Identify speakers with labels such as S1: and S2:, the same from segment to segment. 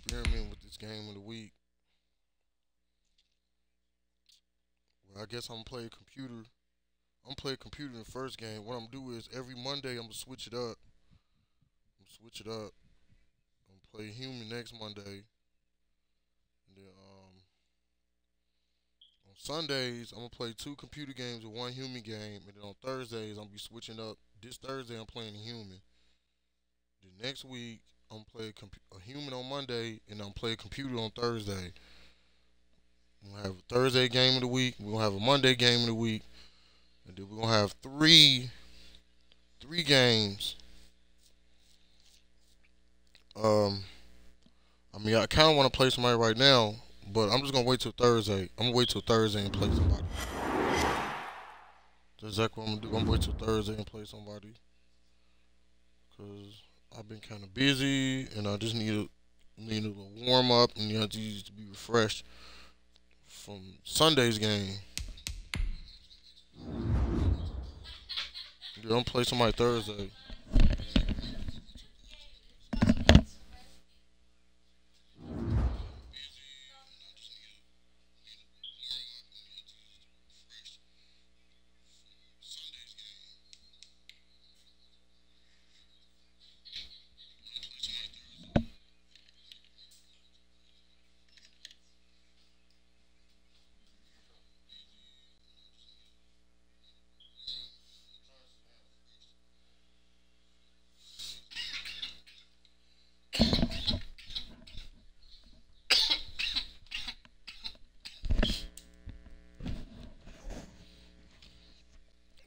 S1: experiment with this game of the week. Well, I guess I'm gonna play computer. I'm gonna play computer in the first game. What I'm gonna do is every Monday I'm gonna switch it up. I'm gonna switch it up. I'm gonna play human next Monday. And then on Sundays I'm gonna play two computer games and one human game. And then on Thursdays I'm gonna be switching up. This Thursday I'm playing a human. The next week I'm gonna play a human on Monday and I'm playing computer on Thursday. We're gonna have a Thursday game of the week. We're gonna have a Monday game of the week, and then we're gonna have three games. Um, I mean, I kind of want to play somebody right now, but I'm just gonna wait till Thursday. I'm gonna wait till Thursday and play somebody. That's exactly what I'm gonna do. I'm gonna wait till Thursday and play somebody, cause I've been kind of busy, and I just need a little warm up, and you know, to be refreshed from Sunday's game. Yeah, I'm gonna play somebody Thursday.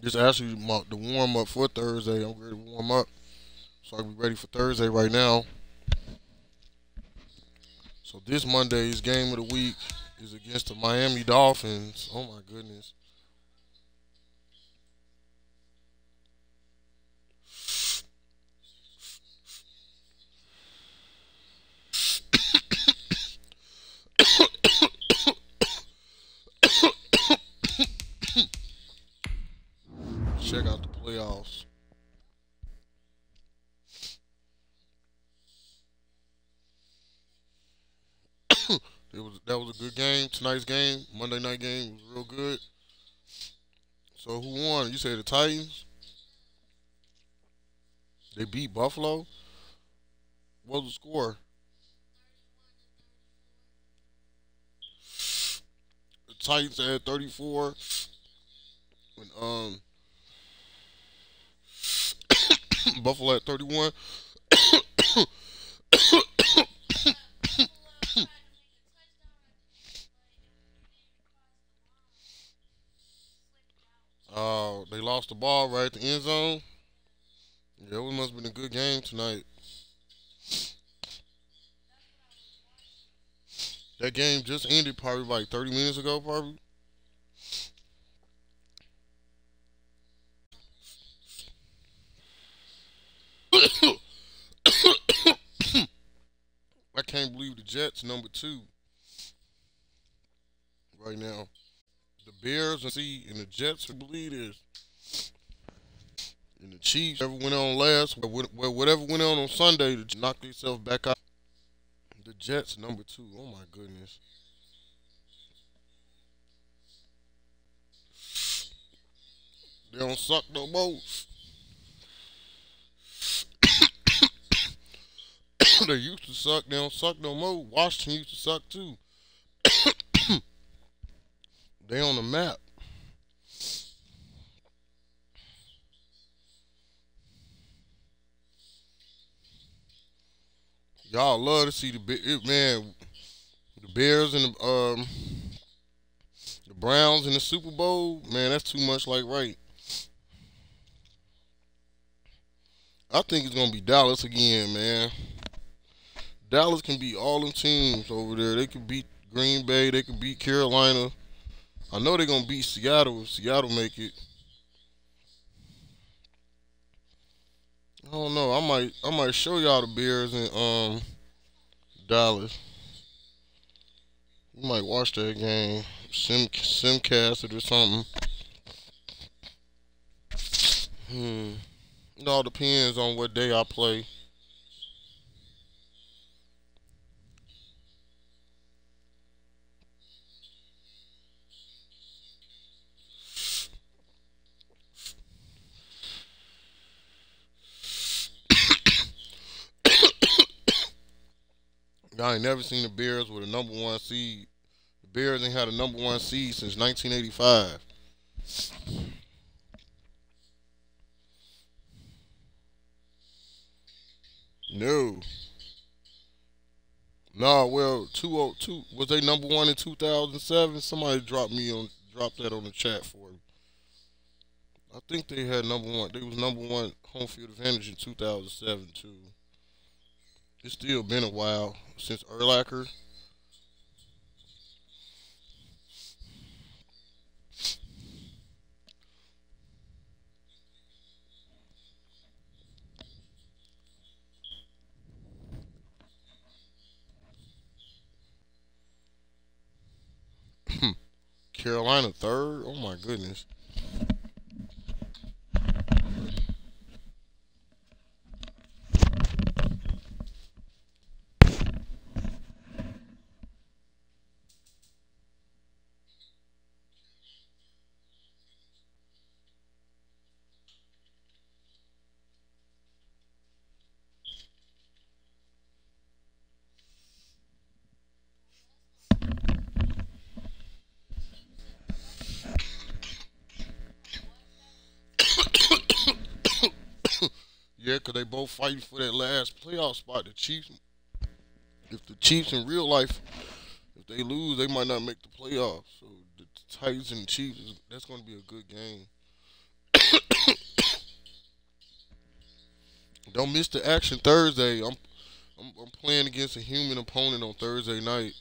S1: Just actually the warm up for Thursday. I'm ready to warm up, so I can be ready for Thursday right now. So this Monday's game of the week is against the Miami Dolphins. Oh my goodness. Check out the playoffs. That was a good game. Tonight's game, Monday night game, was real good. So who won? You say the Titans? They beat Buffalo. What was the score? The Titans had 34, and Buffalo had 31. They lost the ball right at the end zone. Yeah, it must have been a good game tonight. That game just ended probably like 30 minutes ago, probably. I can't believe the Jets number two right now. The Bears and the Jets, I believe is, and the Chiefs. Whatever went on last, whatever went on Sunday, to knock themselves back out. The Jets number two. Oh my goodness. They don't suck no more. They used to suck. They don't suck no more. Washington used to suck too. They on the map. Y'all love to see man, the Bears and the Browns in the Super Bowl. Man, that's too much like right. I think it's gonna be Dallas again, man. Dallas can beat all them teams over there. They can beat Green Bay. They can beat Carolina. I know they're gonna beat Seattle if Seattle make it. I don't know. I might show y'all the Bears in Dallas. You might watch that game. Simcast it or something. It all depends on what day I play. I ain't never seen the Bears with a number one seed. The Bears ain't had a number one seed since 1985. No. Nah, well, 202 was they number one in 2007? Somebody dropped that on the chat for me. I think they had number one. They was number one home field advantage in 2007 too. It's still been a while since Urlacher. Carolina third. Oh my goodness. Yeah, 'cause they both fighting for that last playoff spot. The Chiefs, if the Chiefs in real life, if they lose, they might not make the playoffs. So the Titans and the Chiefs, that's going to be a good game. Don't miss the action Thursday. I'm playing against a human opponent on Thursday night.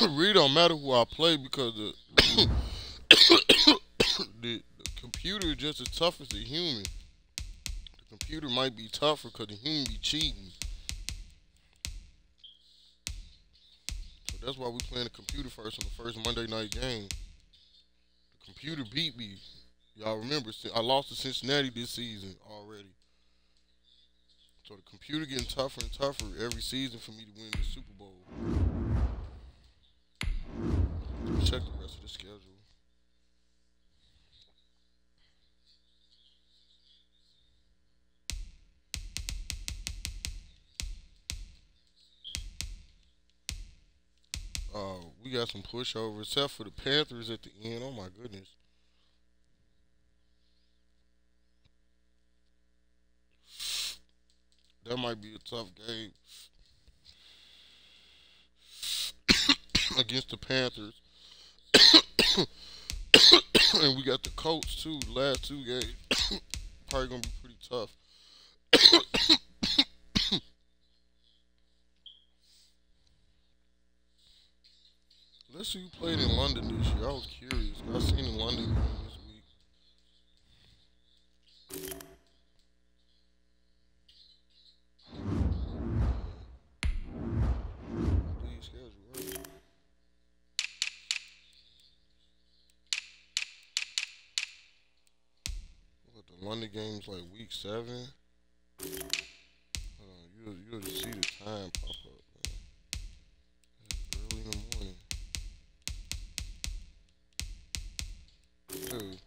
S1: It really don't matter who I play because the computer is just as tough as the human. The computer might be tougher because the human be cheating. So that's why we playing the computer first on the first Monday night game. The computer beat me. Y'all remember, I lost to Cincinnati this season already. So the computer getting tougher and tougher every season for me to win the Super Bowl. Check the rest of the schedule. We got some pushovers, except for the Panthers at the end. Oh my goodness. That might be a tough game against the Panthers. And we got the Colts too. The last two games probably gonna be pretty tough. Let's see who played in London this year. I was curious. I seen in London this week. League schedule, right? What the London games like week 7? Hold on, you'll just see the time pop up, man. It's early in the morning. Dude.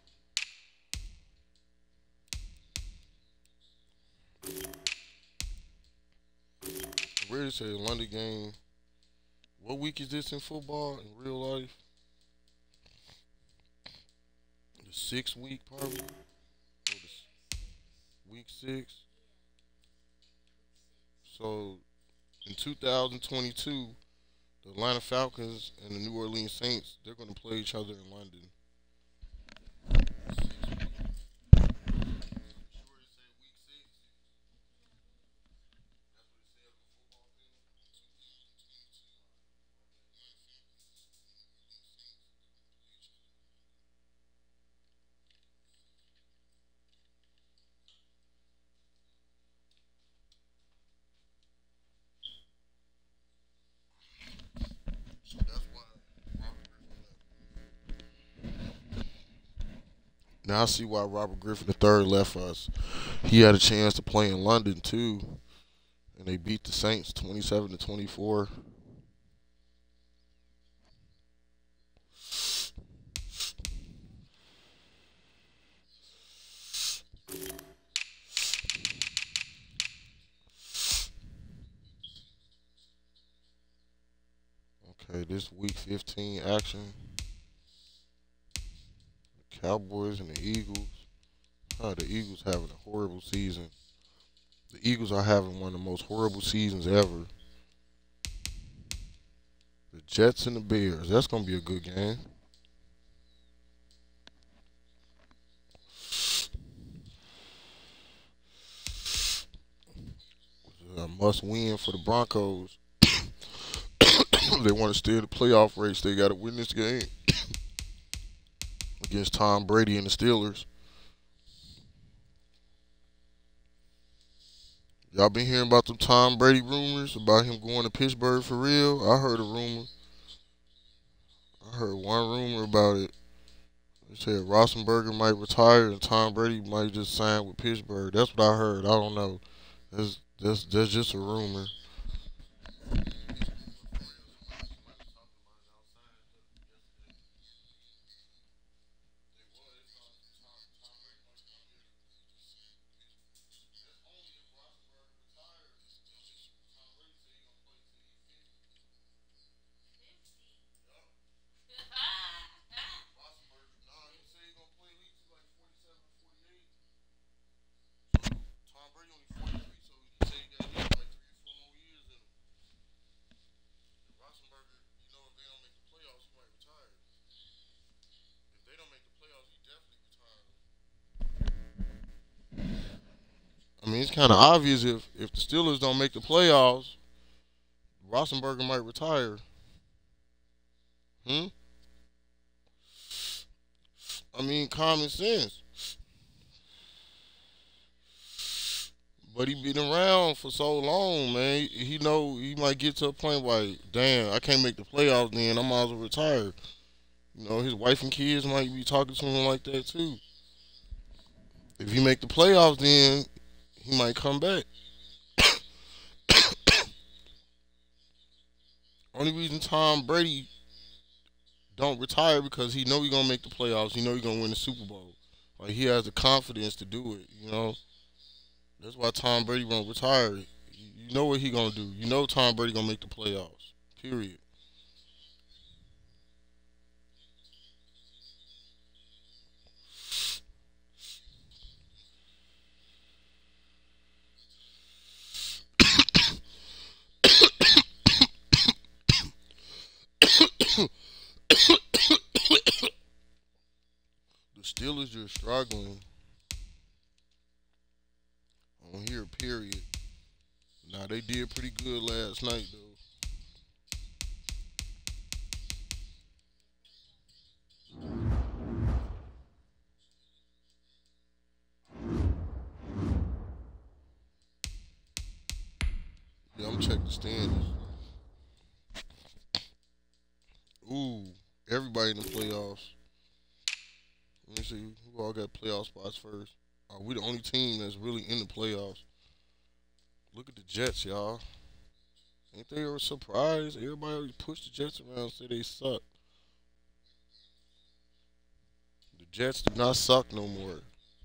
S1: Where it say London game? What week is this in football in real life? The 6th week probably, or week 6. So in 2022, the Atlanta Falcons and the New Orleans Saints, they're going to play each other in London. So that's why Robert Griffin left. Now I see why Robert Griffin III left us. He had a chance to play in London too, and they beat the Saints 27-24. this week 15 action. The Cowboys and the Eagles. The Eagles having a horrible season. The Eagles are having one of the most horrible seasons ever. The Jets and the Bears. That's going to be a good game. A must win for the Broncos. They want to stay in the playoff race. They got to win this game against Tom Brady and the Steelers. Y'all been hearing about the Tom Brady rumors about him going to Pittsburgh for real? I heard a rumor. I heard one rumor about it. They said Roethlisberger might retire and Tom Brady might just sign with Pittsburgh. That's what I heard. I don't know. That's just a rumor. I mean, it's kind of obvious if the Steelers don't make the playoffs, Roethlisberger might retire. Hmm? I mean, common sense. But he been around for so long, man. He know he might get to a point like, damn, I can't make the playoffs. Then I might as well retire. You know, his wife and kids might be talking to him like that too. If he make the playoffs, then he might come back. Only reason Tom Brady don't retire because he know he gonna make the playoffs. He know he gonna win the Super Bowl. Like he has the confidence to do it. You know, that's why Tom Brady won't retire. You know what he gonna do. You know Tom Brady gonna make the playoffs. Period. The Steelers just struggling on here. Period. Now they did pretty good last night though. Yeah, I'm checking the standings. Ooh, everybody in the playoffs. Let me see who all got playoff spots first. We the only team that's really in the playoffs. Look at the Jets, y'all. Ain't they a surprise? Everybody always push the Jets around, say they suck. The Jets do not suck no more.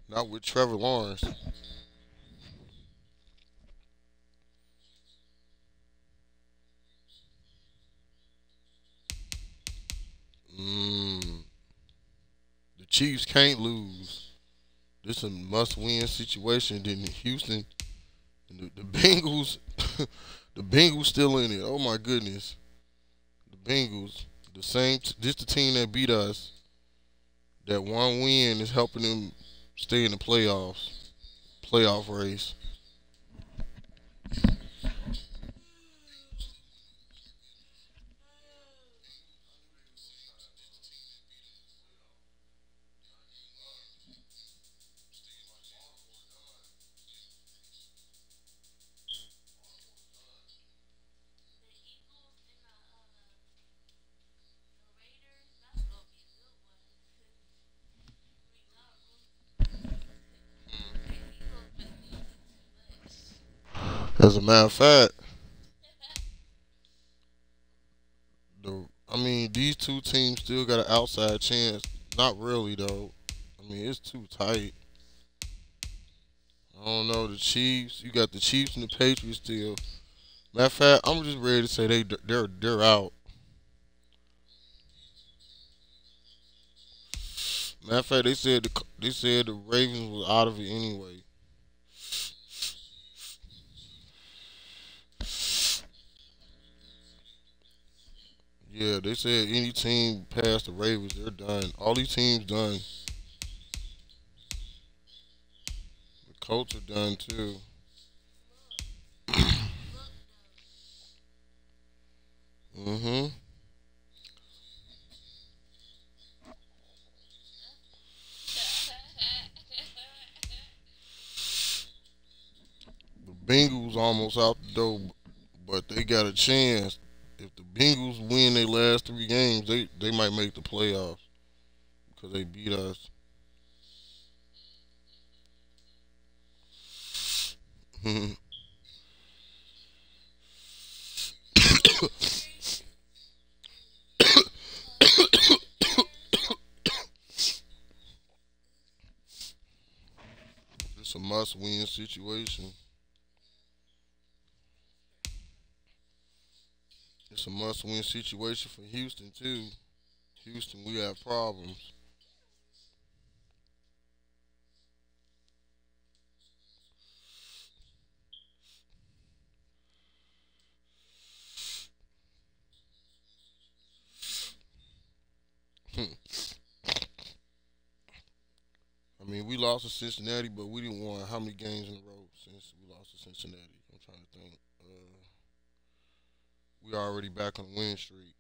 S1: Not with Trevor Lawrence. Mm, the Chiefs can't lose. This is a must-win situation. Then Houston, the Bengals, the Bengals still in it. Oh my goodness, the Bengals, the same. This the team that beat us. That one win is helping them stay in the playoff race. As a matter of fact, I mean, these two teams still got an outside chance. Not really though. I mean, it's too tight. I don't know the Chiefs. You got the Chiefs and the Patriots still. Matter of fact, I'm just ready to say they're out. Matter of fact, they said the Ravens was out of it anyway. Yeah, they said any team past the Ravens, they're done. All these teams done. The Colts are done too. Hmm. The Bengals almost out the door, but they got a chance. If the Bengals win their last three games, they might make the playoffs because they beat us. It's a must-win situation. It's a must-win situation for Houston too. Houston, we have problems. I mean, we lost to Cincinnati, but we didn't won how many games in a row since we lost to Cincinnati? I'm trying to think. We already back on the winning streak.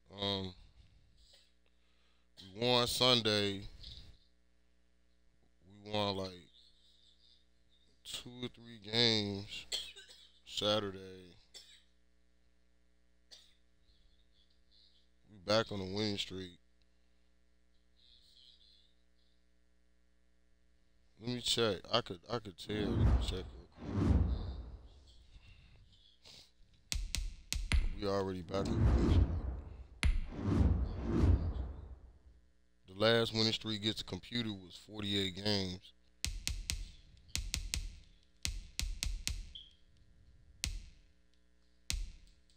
S1: We won Sunday. We won like two or three games Saturday. We back on the winning streak. Let me check. I could tell. Let me check real quick. We already back on the winning streak. The last winning streak against the computer was 48 games.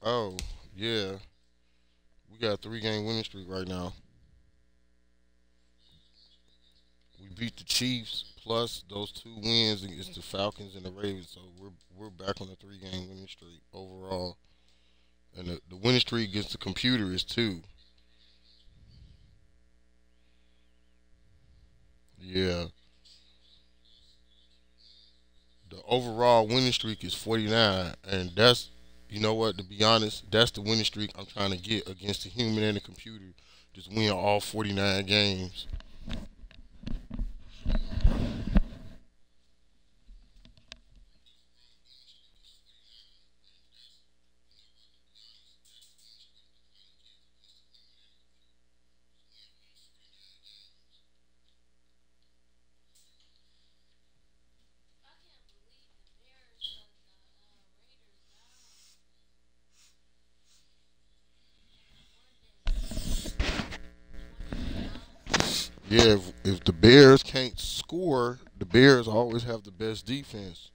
S1: Oh, yeah. We got a 3 game winning streak right now. We beat the Chiefs plus those 2 wins against the Falcons and the Ravens. So we're back on a 3 game winning streak overall. And the winning streak against the computer is 2. Yeah. The overall winning streak is 49. And that's, you know what, to be honest, that's the winning streak I'm trying to get against the human and the computer. Just win all 49 games. Yeah, if the Bears can't score, the Bears always have the best defense.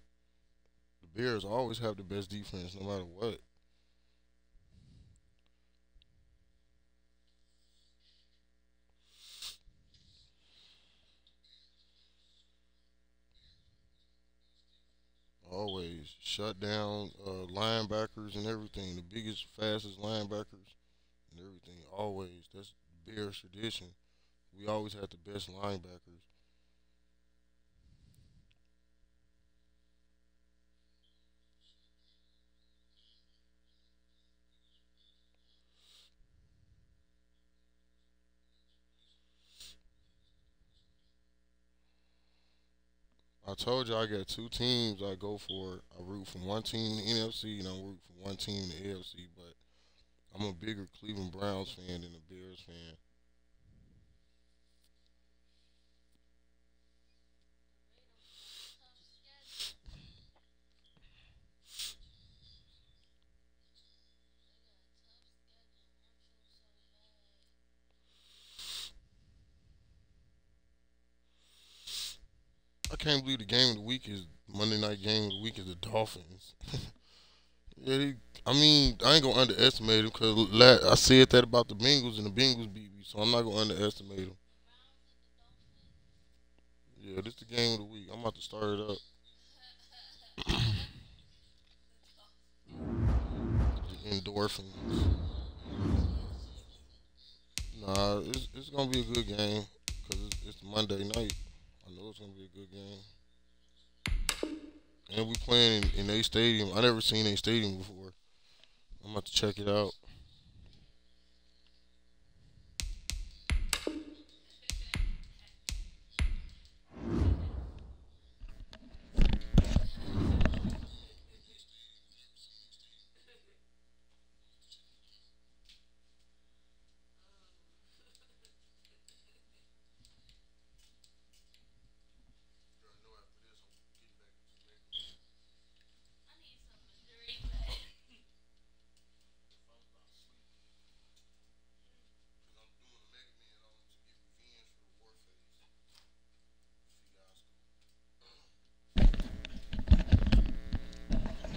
S1: The Bears always have the best defense no matter what. Always shut down linebackers and everything. The biggest, fastest linebackers and everything. Always. That's Bears tradition. We always had the best linebackers. I told you I got 2 teams I go for. I root for one team in the NFC and I root for one team in the AFC. But I'm a bigger Cleveland Browns fan than a Bears fan. I can't believe the game of the week is Monday night game of the week is the Dolphins. Yeah, I mean, I ain't gonna underestimate them because I said that about the Bengals and the Bengals beat me, so I'm not gonna underestimate them. Yeah, this is the game of the week. I'm about to start it up. The endorphins. Nah, it's gonna be a good game because it's Monday night. I know it's gonna be a good game. And we playing in A Stadium. I never seen A Stadium before. I'm about to check it out.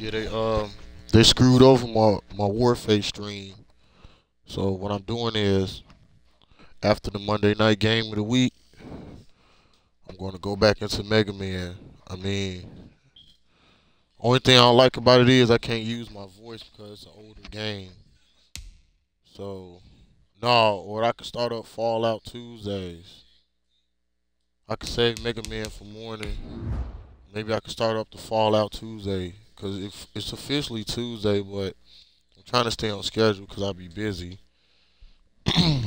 S1: Yeah, they screwed over my Warface stream. So what I'm doing is after the Monday night game of the week, I'm going to go back into Mega Man. I mean, only thing I don't like about it is I can't use my voice because it's an older game. So no, or I could start up Fallout Tuesdays. I could save Mega Man for morning. Maybe I could start up the Fallout Tuesday because it's officially Tuesday, but I'm trying to stay on schedule because I'll be busy. Yeah,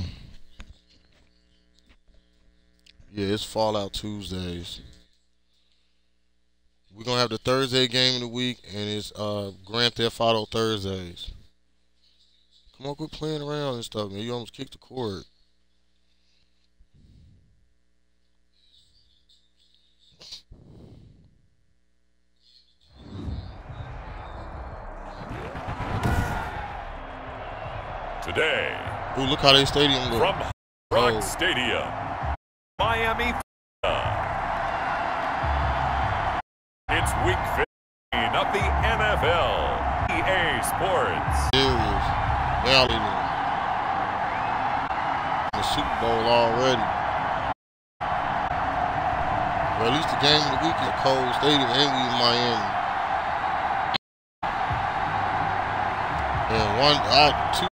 S1: it's Fallout Tuesdays. We're going to have the Thursday game of the week, and it's Grand Theft Auto Thursdays. Come on, quit playing around and stuff, man. You almost kicked the cord.
S2: Today,
S1: Ooh, look how they stadium look.
S2: from Rock Stadium, Miami, it's Week 15 of the NFL. EA Sports.
S1: Serious. Now they in the Super Bowl already. Well, at least the game of the week is a cold stadium, and we in Miami. And two.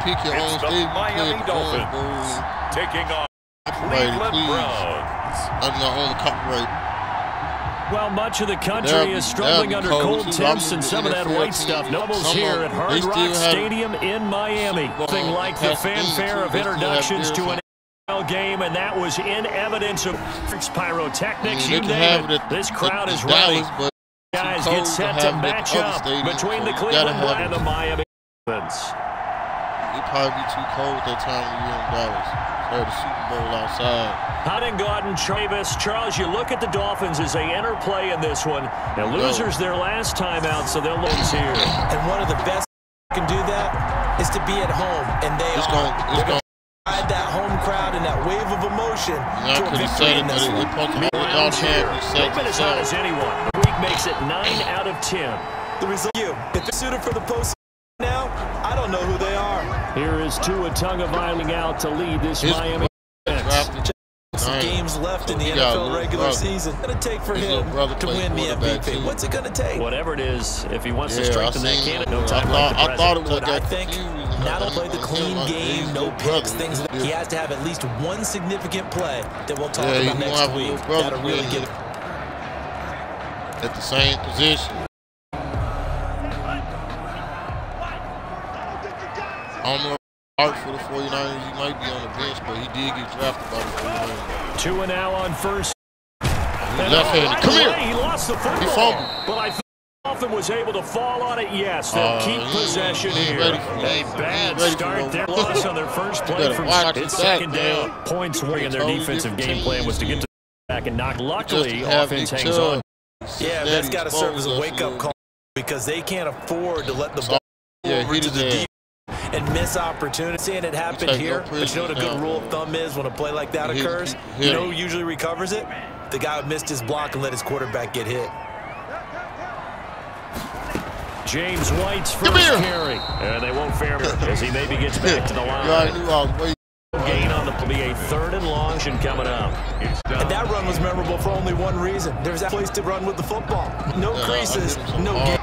S1: Pick your own
S2: It's the
S1: stadium.
S2: Miami Dolphins taking on Cleveland Browns.
S1: I'm not on the copyright.
S3: Well, much of the country is struggling under cold temps, and some of that white stuff doubles here at Hard Rock Stadium in Miami. Nothing like the fanfare of introductions to an NFL game, and that was in evidence of pyrotechnics, you name it. This crowd is ready. Guys get set to match up between the Cleveland and the Miami Dolphins.
S1: It'd probably be too cold that time of year in Dallas. They had the Super Bowl outside.
S3: Huntington, Travis, Charles, you look at the Dolphins as they enter play in this one. Now, losers their last time out, so they'll lose here.
S4: And one of the best can do that is to be at home, and they're going to ride that home crowd and that wave of emotion to a victory in this one.
S3: They've been as hot as anyone. The week makes it 9 out of 10.
S4: The result, if they're suited for the postseason now, I don't know who they are.
S3: Here is Tua Tagovailoa out to lead this Miami defense.
S4: Some games left in the NFL regular season. What's it going to take for him to win the MVP? What's it going to take?
S3: Whatever it is, if he wants to strengthen that candidate, no time like the present.
S1: I thought it was
S4: what I think. Not only play the clean game, no picks, things like that. He has to have at least one significant play that we'll talk about next week. That'll really get it.
S1: At the same position. I don't know if Art for the 49ers, he might be on the bench, but he did get drafted by the 49ers.
S3: Tua now on first.
S1: Left-handed. Come here.
S3: He lost the football.
S1: He fumbled.
S3: But I think Dolphin was able to fall on it. Yes, they'll keep possession here. A bad start there. Loss on their first play from it's second down. Points and their defensive game plan was to get to back and knock. Luckily, offense hangs on.
S4: Yeah, that's got to serve as a wake-up call because they can't afford to let the ball over to the deep and miss opportunity. Seeing it happen here, but you know what a good rule of thumb is when a play like that occurs? You know who usually recovers it? The guy who missed his block and let his quarterback get hit.
S3: James White's first carry. And they won't fare him as he maybe gets back to the line.
S1: Yeah, I knew I was waiting.
S3: Gain on the play. It'll be a 3rd and long coming up.
S4: And that run was memorable for only one reason. There's that place to run with the football. No creases, no game.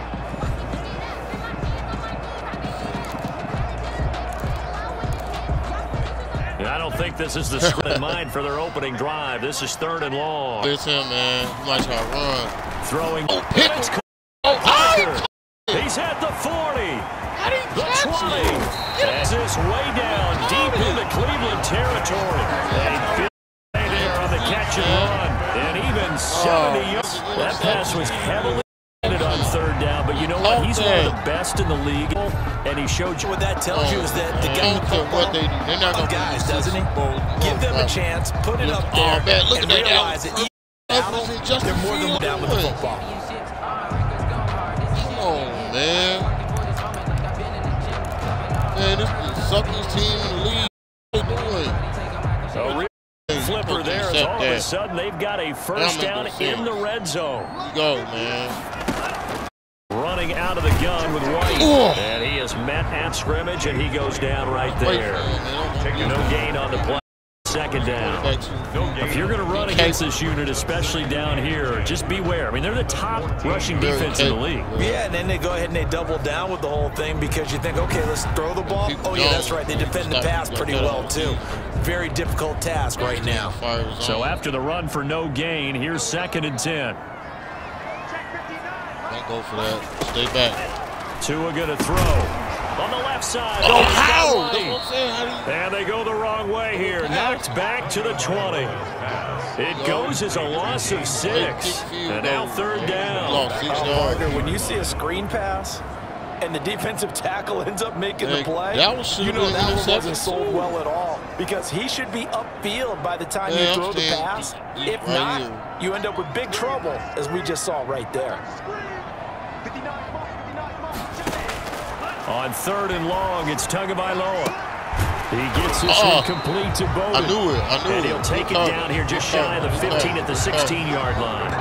S3: I don't think this is the script in mind for their opening drive. This is 3rd and long.
S1: It's him, man. He might try to run.
S3: Throwing. He's at the 40. The 20. That's this way down deep into Cleveland territory. And there on the catch and run. And even 70 yards. That pass was heavily on 3rd down, but you know what? He's one of the best in the league, and he showed you.
S4: What that tells you is that the guy
S1: what they do, they're not gonna
S4: guys, doesn't he? Give them a chance, put it up there,
S1: man, look
S4: and
S1: at
S4: realize that they're more than down with the football.
S1: Come on, man. Man, this is the suckiest team in the league. What are they doing?
S3: Flipper there is all of a sudden they've got a 1st down in the red zone.
S1: Go, man.
S3: Running out of the gun with White. And he is met at scrimmage, and he goes down right there. No gain on the play. 2nd down. If you're going to run against this unit, especially down here, just beware. I mean, they're the top rushing defense in the league.
S4: Yeah, and then they go ahead and they double down with the whole thing because you think, okay, let's throw the ball. Oh, yeah, that's right. They defend the pass pretty well, too. Very difficult task right now.
S3: So after the run for no gain, here's 2nd and 10.
S1: Don't go for that. Stay back.
S3: Tua going to throw. On the left side.
S1: Oh, how?
S3: And they go the wrong way here. Knocked back to the 20. It goes as a loss of 6. And now 3rd down.
S4: Partner, when you see a screen pass and the defensive tackle ends up making the play, you know that one wasn't sold well at all because he should be upfield by the time you throw the pass. If not, you end up with big trouble, as we just saw right there.
S3: On 3rd and long, it's Tagovailoa. He gets this one complete to Bowden.
S1: I knew it.
S3: And he'll take it down here just shy of the 15 at the 16-yard line.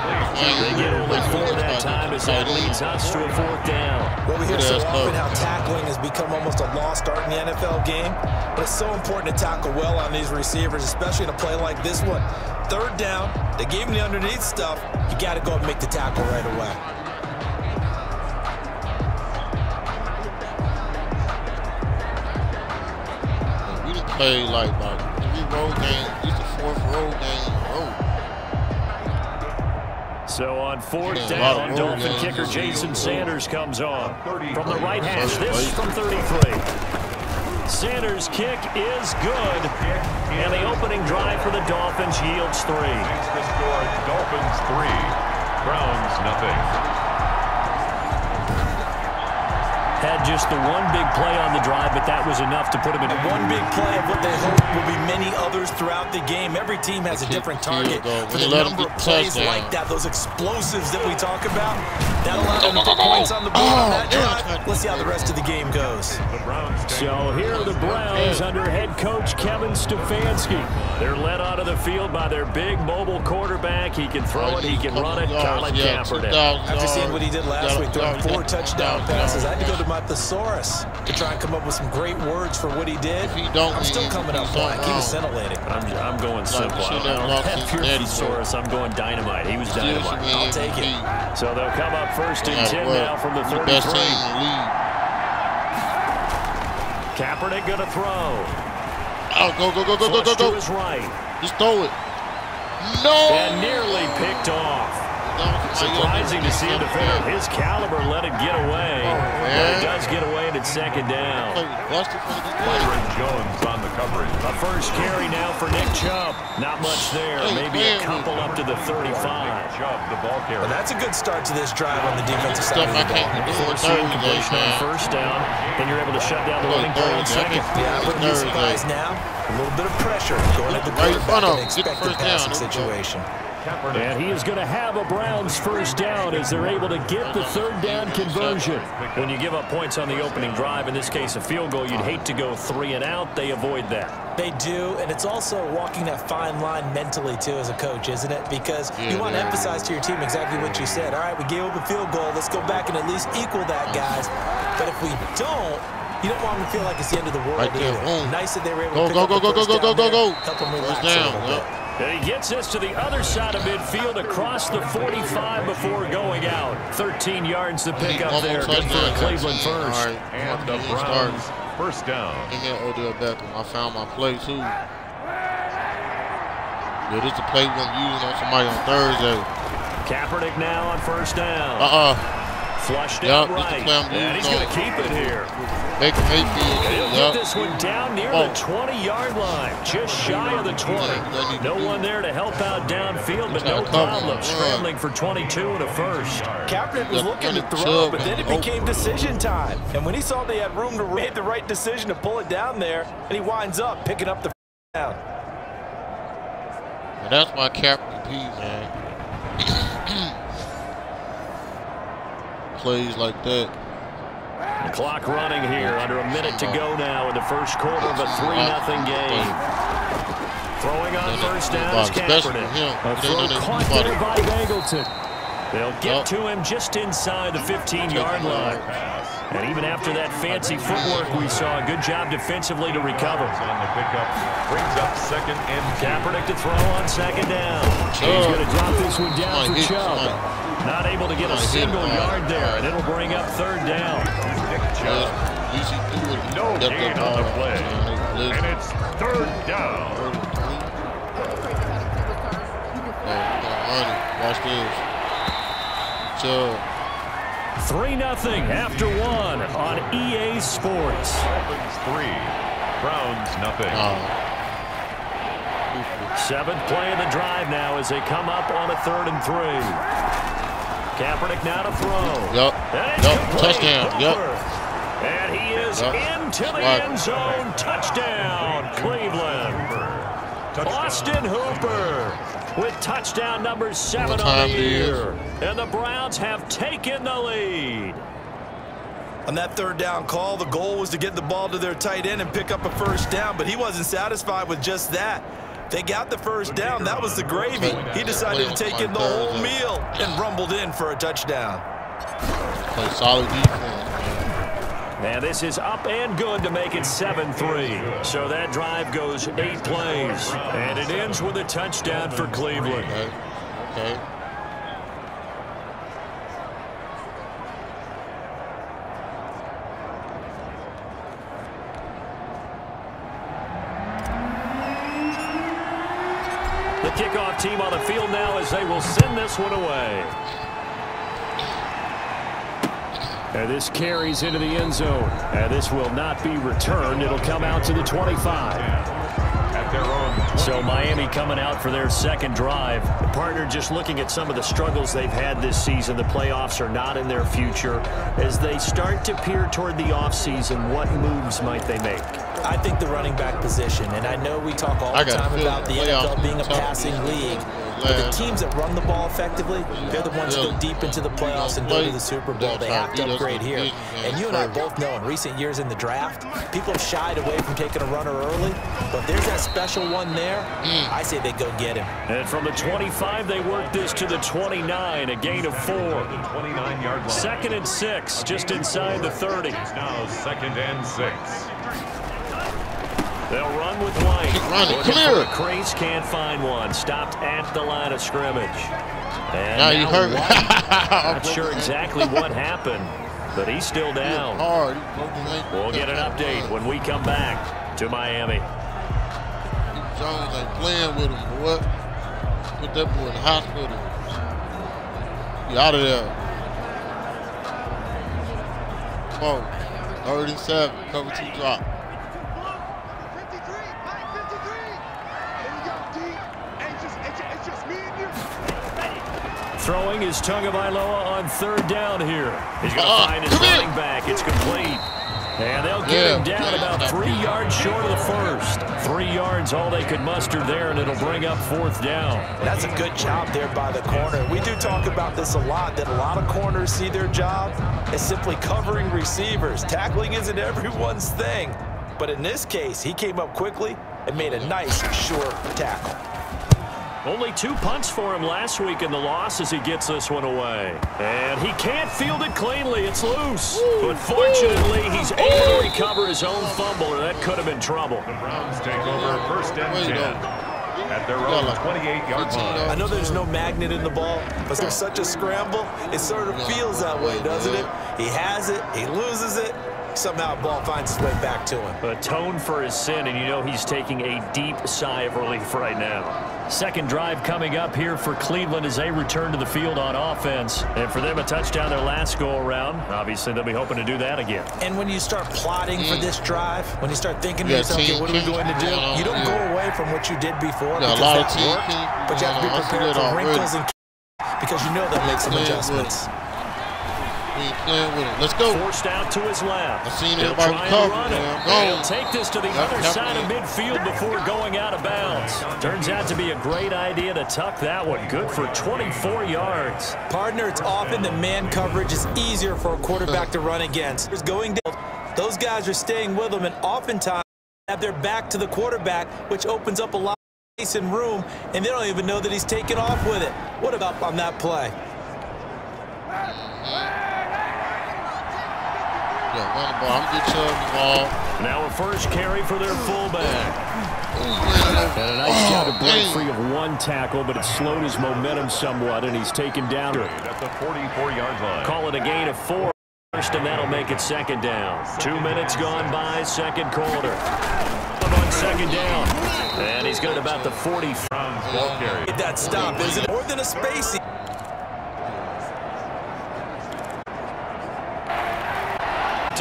S3: They get only 4 that time as that leads us to a 4th down.
S4: Well, we hear so often how tackling has become almost a lost art in the NFL game, but it's so important to tackle well on these receivers, especially in a play like this one. 3rd down, they gave him the underneath stuff. You got to go and make the tackle right away.
S1: Played like about 3 road games. This is the 4th road game in a row.
S3: So on 4th down, Dolphin kicker Jason Sanders comes on. From the right hash, this from 33. Sanders' kick is good. And the opening drive for the Dolphins yields 3.
S2: Makes the score Dolphins 3, Browns nothing.
S3: Had just the one big play on the drive, but that was enough to put him in.
S4: One big play of what they hope will be many others throughout the game. Every team has a different target for the number of plays like that, those explosives that we talk about. That allowed them to put points on the board on that drive. Let's see how the rest of the game goes.
S3: So here are the Browns under head coach Kevin Stefanski. They're led onto the field by their big mobile quarterback. He can throw it, he can run it, Colin Kaepernick.
S4: After seeing what he did last week, throwing 4 touchdown passes, I had to go to my thesaurus to try and come up with some great words for what he did. I'm still coming up blank. He was scintillating.
S3: I'm going simple. I don't have pure thesaurus. I'm going dynamite. He was dynamite.
S4: I'll take it.
S3: So they'll come up 1st and 10 now from the 33. Kaepernick going to throw.
S1: Oh, go.
S3: To his right.
S1: Just throw it. No!
S3: And nearly picked off. Surprising to see a defender of his caliber let it get away. But it does get away, and it's 2nd down.
S2: Byron Jones on the coverage.
S3: A 1st carry now for Nick Chubb. Not much there. Maybe a couple up to the 35.
S2: Chubb, the ball carrier.
S4: Well, that's a good start to this drive on the defensive side of the ball.
S3: Forcing completion on 1st down, and you're able to shut down the running play on 2nd.
S4: Yeah, I wouldn't be surprised now. A little bit of pressure going at the quarterback in an expected passing situation.
S3: And he is going to have a Browns 1st down as they're able to get the 3rd down conversion. When you give up points on the opening drive, in this case a field goal, you'd hate to go 3 and out. They avoid that.
S4: They do, and it's also walking that fine line mentally, too, as a coach, isn't it? Because you want to emphasize to your team exactly what you said. All right, we gave up a field goal. Let's go back and at least equal that, guys. But if we don't, You don't want them to feel like it's the end of the world.
S1: Right there.
S4: Nice that they were able to
S1: go.
S4: help them relax a little bit.
S3: And he gets us to the other side of midfield across the 45 before going out. 13 yards to pick up there. Good for Cleveland first.
S1: Right.
S2: And the Browns first down.
S1: Give me Odell Beckham. I found my play too. Yeah, this is the play we're going to be using on somebody on Thursday.
S3: Kaepernick now on first down. Flushed out right. And he's going to keep it here.
S1: Baker Mayfield.
S3: He'll get this one down near the 20-yard line. Just shy of the 20. No one there to help out downfield, but no problem. Scrambling for 22 and a first.
S4: Kaepernick was looking to throw, but then it became decision time. And when he saw they had room to make the right decision to pull it down there, and he winds up picking up the down.
S1: And that's my Kaepernick piece, man. Plays like that.
S3: The clock running here. Under a minute to go now in the first quarter of a 3-0 game. Throwing on first down is Kaepernick. A throw caught there by Angleton. They'll get to him just inside the 15-yard line. And even after that fancy footwork we saw, a good job defensively to recover.
S2: On the pickup, brings up second and
S3: Kaepernick to throw on second down. He's going to drop this one down for Chubb. Not able to get a single yard there, and it'll bring up third down.
S2: No gain on the play, and it's third down.
S1: Watch this. Chubb.
S3: 3-0 after one on EA Sports.
S2: Dolphins 3, Browns nothing.
S3: Seventh play of the drive now as they come up on a 3rd and 3. Kaepernick now to throw.
S1: Touchdown.
S3: And he is into the end zone. Touchdown, Cleveland. Austin Hooper with touchdown number 7 on the year. And the Browns have taken the lead.
S4: On that third down call, the goal was to get the ball to their tight end and pick up a first down, but he wasn't satisfied with just that. They got the first down. That was the gravy. He decided to take in the whole meal and rumbled in for a touchdown.
S1: Play solid defense.
S3: And this is up and good to make it 7-3. So that drive goes 8 plays. And it ends with a touchdown for Cleveland.
S1: Okay.
S3: The kickoff team on the field now as they will send this one away. And this carries into the end zone. And this will not be returned. It'll come out to the 25.
S2: At their own.
S3: So Miami coming out for their second drive. The partner just looking at some of the struggles they've had this season. The playoffs are not in their future. As they start to peer toward the offseason, what moves might they make?
S4: I think the running back position, and I know we talk all the time about the NFL being a passing league, but the teams that run the ball effectively, they're the ones that go deep into the playoffs and go to the Super Bowl. They have to upgrade here. And you and I both know in recent years in the draft, people have shied away from taking a runner early, but if there's that special one there, I say they go get him.
S3: And from the 25, they work this to the 29, a gain of 4.
S2: 29-yard line.
S3: 2nd and 6, just inside the 30.
S2: Now 2nd and 6.
S3: They'll run with White.
S1: Keep running. Come here.
S3: Crease can't find one. Stopped at the line of scrimmage. And
S1: now you hurt me.
S3: Not sure exactly what happened, but he's still down. We'll get an update when we come back to Miami.
S1: Jones ain't playing with him, boy. Put that boy in the hospital. Be out of there. Come on. 3rd and 7. Cover 2 drop.
S3: Throwing is Tagovailoa on 3rd down here. He's going to find his running back. It's complete. And they'll get him down about 3 yards short of the first. 3 yards all they could muster there, and it'll bring up 4th down.
S4: That's a good job there by the corner. We do talk about this a lot, that a lot of corners see their job as simply covering receivers. Tackling isn't everyone's thing. But in this case, he came up quickly and made a nice, short tackle.
S3: Only 2 punts for him last week in the loss as he gets this one away. And he can't field it cleanly. It's loose. But fortunately, he's able to recover his own fumble, or that could have been trouble.
S2: The Browns take over first and 10 at their own 28-yard line.
S4: I know there's no magnet in the ball, but there's such a scramble, it sort of feels that way, doesn't it? He has it, he loses it, somehow the ball finds its way back to him.
S3: Atone for his sin, and you know he's taking a deep sigh of relief right now. Second drive coming up here for Cleveland as they return to the field on offense. And for them, a touchdown their last go-around. Obviously, they'll be hoping to do that again.
S4: And when you start plotting for this drive, when you start thinking to yourself, okay, what are we going to do? You don't go away from what you did before because that worked, but you have to be prepared for wrinkles and because you know that makes some adjustments.
S1: Let's go.
S3: Forced out to his left.
S1: I've seen everybody cover.
S3: He'll take this to the other side of midfield before going out of bounds. Turns out to be a great idea to tuck that one. Good for 24 yards.
S4: Partner, it's often that man coverage is easier for a quarterback to run against. Going down, those guys are staying with him, and oftentimes have their back to the quarterback, which opens up a lot of space and room, and they don't even know that he's taken off with it. What about on that play?
S3: Now a first carry for their fullback. And a nice job to break free of one tackle, but it slowed his momentum somewhat, and he's taken down.
S2: At the 44-yard line.
S3: Call it a gain of 4 first, and that'll make it second down. 2 minutes gone by, second quarter. On second down. And he's got about the 40.
S4: That stop isn't more than a spacing.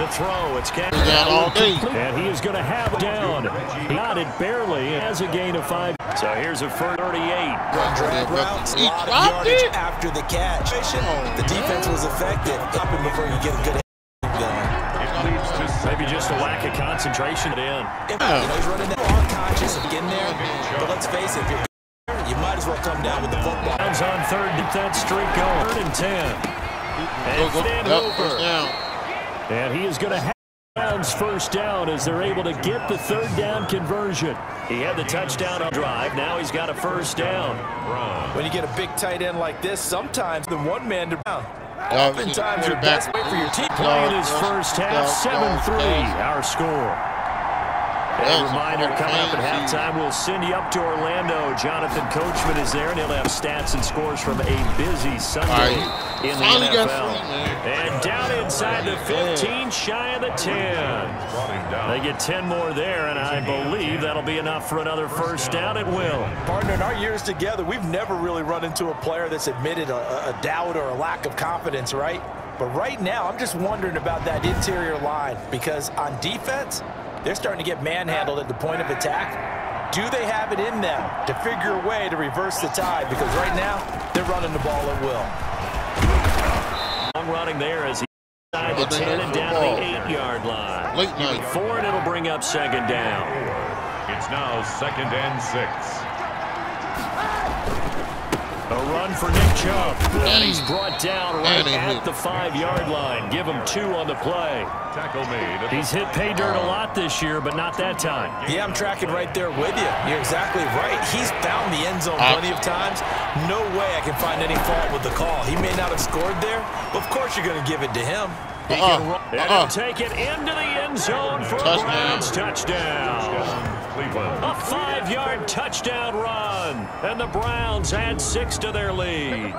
S3: To throw, it's and he is going to have it down. He got it barely. Has a gain of 5. So here's a first 38.
S4: Drag routes, a lot of yardage after the catch. The defense was effective. Stopping before you get a good going.
S3: Maybe just a lack of concentration in.
S4: He's running that hard conscious of getting there. But let's face it, you might as well come down with the football.
S3: Browns on third, get that streak going. 3rd and 10. And over. And he is going to have Browns first down as they're able to get the 3rd down conversion. He had the touchdown on drive. Now he's got a first down.
S4: When you get a big tight end like this, sometimes the one man to down. Oftentimes your best way for your team.
S3: Playing his first half, 7-3, our score. A reminder, coming up at halftime, we'll send you up to Orlando. Jonathan Coachman is there, and he'll have stats and scores from a busy Sunday in the NFL. And down inside the 15, shy of the 10. They get 10 more there, and I believe that'll be enough for another first down. It will.
S4: Partner, in our years together, we've never really run into a player that's admitted a doubt or a lack of confidence, right? But right now, I'm just wondering about that interior line, because on defense, they're starting to get manhandled at the point of attack. Do they have it in them to figure a way to reverse the tide? Because right now, they're running the ball at will.
S3: Long running there as he inside the 10 and down to the 8-yard line. Late 4, and it'll bring up second down.
S2: It's now 2nd and 6.
S3: A run for Nick Chubb. And he's brought down right at the 5-yard line. Give him 2 on the play.
S2: Tackle made.
S3: He's hit pay dirt a lot this year, but not that time.
S4: Yeah, I'm tracking right there with you. You're exactly right. He's found the end zone plenty of times. No way I can find any fault with the call. He may not have scored there, but of course you're going to give it to him.
S3: He can run, and he'll take it into the end zone for a Browns touchdown. A 5-yard touchdown run, and the Browns add 6 to their lead.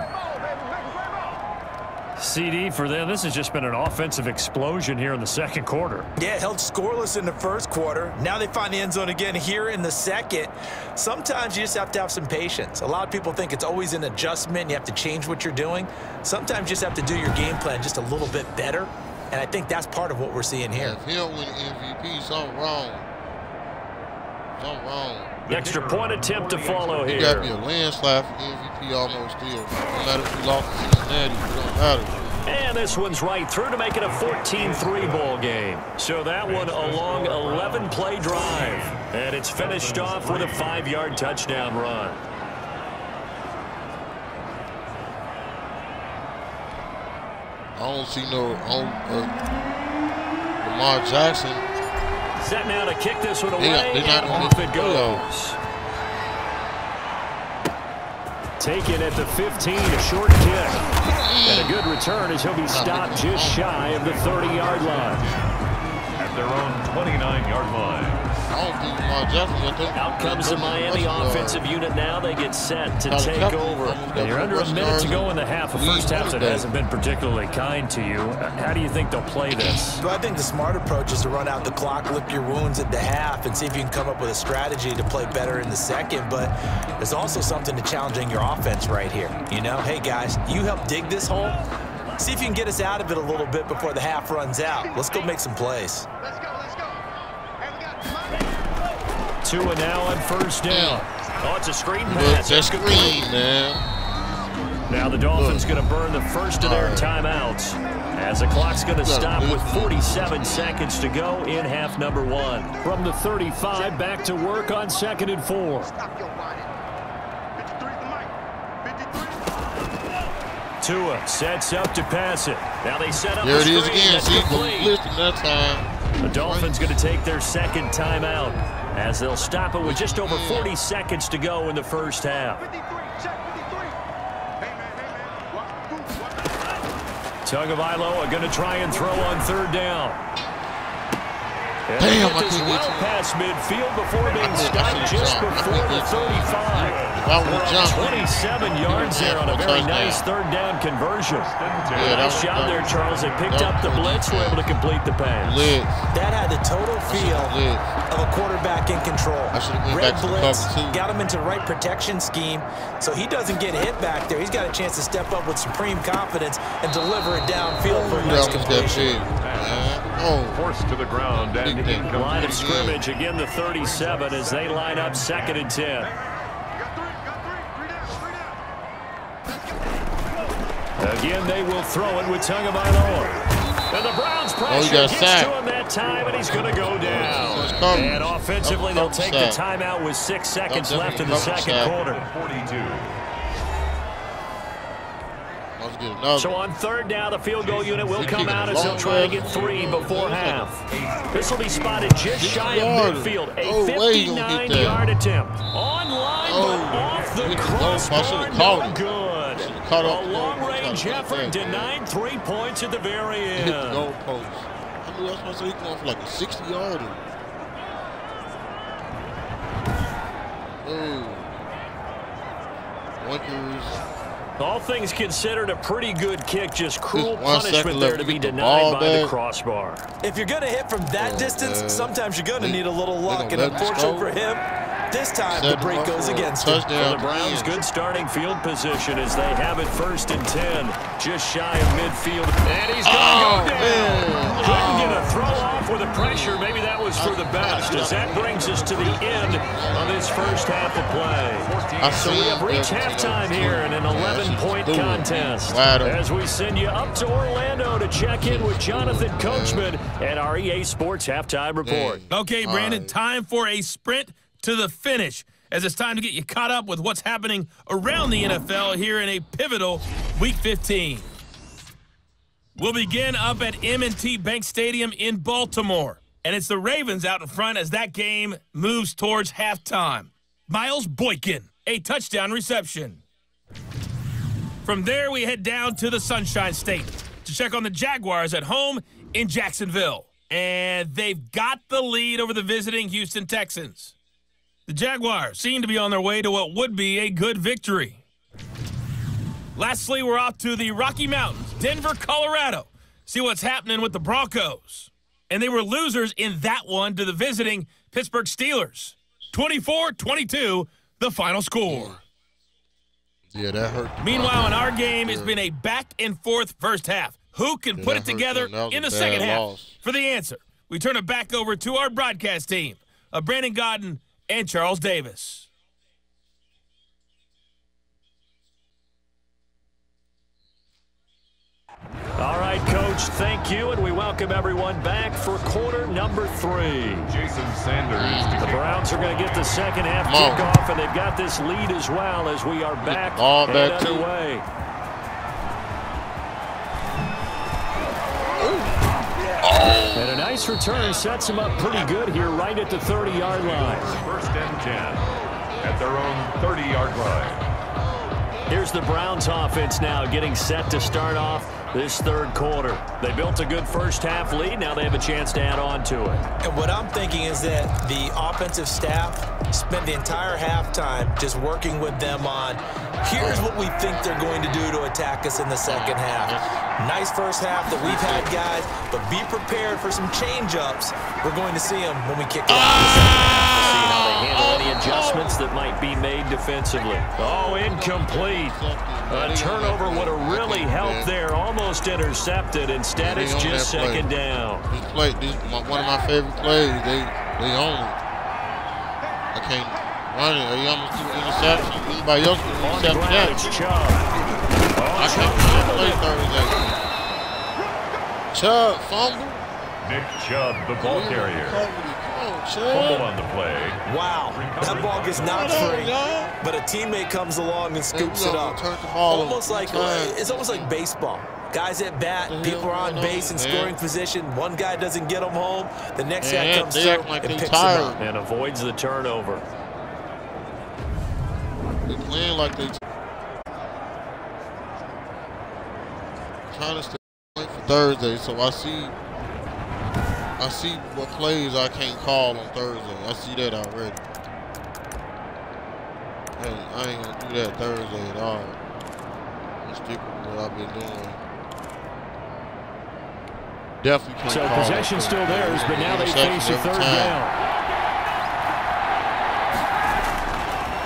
S3: CD for them, this has just been an offensive explosion here in the second quarter.
S4: Yeah, held scoreless in the first quarter. Now they find the end zone again here in the second. Sometimes you just have to have some patience. A lot of people think it's always an adjustment. You have to change what you're doing. Sometimes you just have to do your game plan just a little bit better. And I think that's part of what we're seeing here.
S1: If he don't win MVP, something wrong. Something wrong.
S3: Extra point attempt to follow here.
S1: It got to be a landslide for MVP almost still. No matter if we lost to Cincinnati, it don't matter.
S3: And this one's right through to make it a 14-3 ball game. So that one a long 11-play drive. And it's finished off with a 5-yard touchdown run.
S1: I don't see no Lamar Jackson.
S3: Set now to kick this one away, and off it goes. taken at the 15, a short kick. And a good return as he'll be stopped just shy of the 30-yard line.
S2: At their own 29-yard line.
S3: Out comes the Miami offensive unit now. They get set to take over. And you're under a minute to go in the half. The first half that hasn't been particularly kind to you. How do you think they'll play this?
S4: Well, I think the smart approach is to run out the clock, lick your wounds at the half, and see if you can come up with a strategy to play better in the second. But there's also something to challenging your offense right here. You know, hey, guys, you help dig this hole. See if you can get us out of it a little bit before the half runs out. Let's go make some plays.
S3: Tua now on first down. Oh, it's a screen pass.
S1: That's screen, man.
S3: Now the Dolphins going to burn the first of their timeouts as the clock's going to stop with 47 seconds to go in half number 1. From the 35, back to work on 2nd and 4. Tua sets up to pass it. Now they set up
S1: there
S3: the
S1: it is
S3: screen.
S1: again.
S3: That's
S1: See,
S3: complete.
S1: that time.
S3: The Dolphins going to take their second timeout as they'll stop it with just over 40 seconds to go in the first half. Tagovailoa going to try and throw on 3rd down. And
S1: damn,
S3: I this well past midfield before being stopped just before the 35. 27 yards there on a very nice 3rd down conversion. Nice job there, Charles. They picked up the blitz, were able to complete the pass.
S4: That had the total feel of a quarterback in control. Red blitz, got him into the right protection scheme, so he doesn't get hit back there. He's got a chance to step up with supreme confidence and deliver it downfield for a nice completion.
S2: Forced to the ground and
S3: line of scrimmage again, the 37 as they line up 2nd and 10. Again, they will throw it with Tagovailoa. And the Browns pressure gets to him that time, and he's going to go down. And offensively, they'll take the timeout with 6 seconds left in the second quarter.
S2: 42.
S3: So on 3rd down, the field goal unit will come out as they'll try to get 3 before half. This will be spotted just shy of midfield. A 59-yard attempt. On line, but off the crossbar. No good. A long-range effort denied 3 points at the very end.
S1: Hit the goal post. I mean, that's supposed to be going for like a 60-yarder. Winkers.
S3: All things considered, a pretty good kick. Just cruel punishment there to be denied by the crossbar.
S4: If you're going to hit from that distance, sometimes you're going to need a little luck. And unfortunately for him, this time the break goes against him.
S3: For the Browns, good starting field position as they have it 1st and 10. Just shy of midfield. And he's going to go down. Couldn't get a throw off with the pressure. Maybe that was for the best as that brings us to the end of this first half of play. So we have reached halftime here in an 11-point contest as we send you up to Orlando to check in with Jonathan Coachman at our EA Sports Halftime Report.
S5: Okay, Brandon, time for a sprint to the finish as it's time to get you caught up with what's happening around the NFL here in a pivotal Week 15. We'll begin up at M&T Bank Stadium in Baltimore, and it's the Ravens out in front as that game moves towards halftime. Miles Boykin, a touchdown reception. From there, we head down to the Sunshine State to check on the Jaguars at home in Jacksonville, and they've got the lead over the visiting Houston Texans. The Jaguars seem to be on their way to what would be a good victory. Lastly, we're off to the Rocky Mountains, Denver, Colorado. See what's happening with the Broncos. And they were losers in that one to the visiting Pittsburgh Steelers. 24-22, the final score.
S1: Yeah, that hurt.
S5: Meanwhile, in our game, it's been a back-and-forth first half. Who can put it together in the second half? For the answer, we turn it back over to our broadcast team of Brandon Gaudin and Charles Davis.
S3: All right, Coach, thank you, and we welcome everyone back for quarter number 3.
S2: Jason Sanders.
S3: The Browns are going to get the second half kickoff, and they've got this lead as well as we are back and underway. And a nice return sets them up pretty good here right at the 30-yard line.
S2: 1st and 10 at their own 30-yard line.
S3: Here's the Browns offense now getting set to start off this third quarter. They built a good first-half lead. Now they have a chance to add on to it.
S4: And what I'm thinking is that the offensive staff spent the entire halftime just working with them on, here's what we think they're going to do to attack us in the second half. Nice first half that we've had, guys, but be prepared for some change-ups. We're going to see them when we kick it off the second half.
S3: We'll see how they handle any adjustments that might be made defensively. Oh, incomplete. A turnover would have really helped there. Almost intercepted. Instead, it's just second down.
S1: This play, one of my favorite plays. They own it. I can't run it. They almost do interception. Anybody else can intercept that?
S3: It's Chubb.
S1: I can't play Thursday. Chubb fumble.
S2: Nick Chubb, the ball carrier. Fumble on the play.
S4: Wow, that ball gets knocked free, but a teammate comes along and scoops it up. Almost like it's almost like baseball. Guys at bat, people are on base in scoring position. One guy doesn't get them home. The next guy comes through and picks them up.
S3: And avoids the turnover.
S1: They're playing like they trying to stay for Thursday, so I see what plays I can't call on Thursday. I see that already. Hey, I ain't gonna do that Thursday at all. I'm stick with what I've been doing. Definitely can't call.
S3: So possession still theirs, but now they face a third down.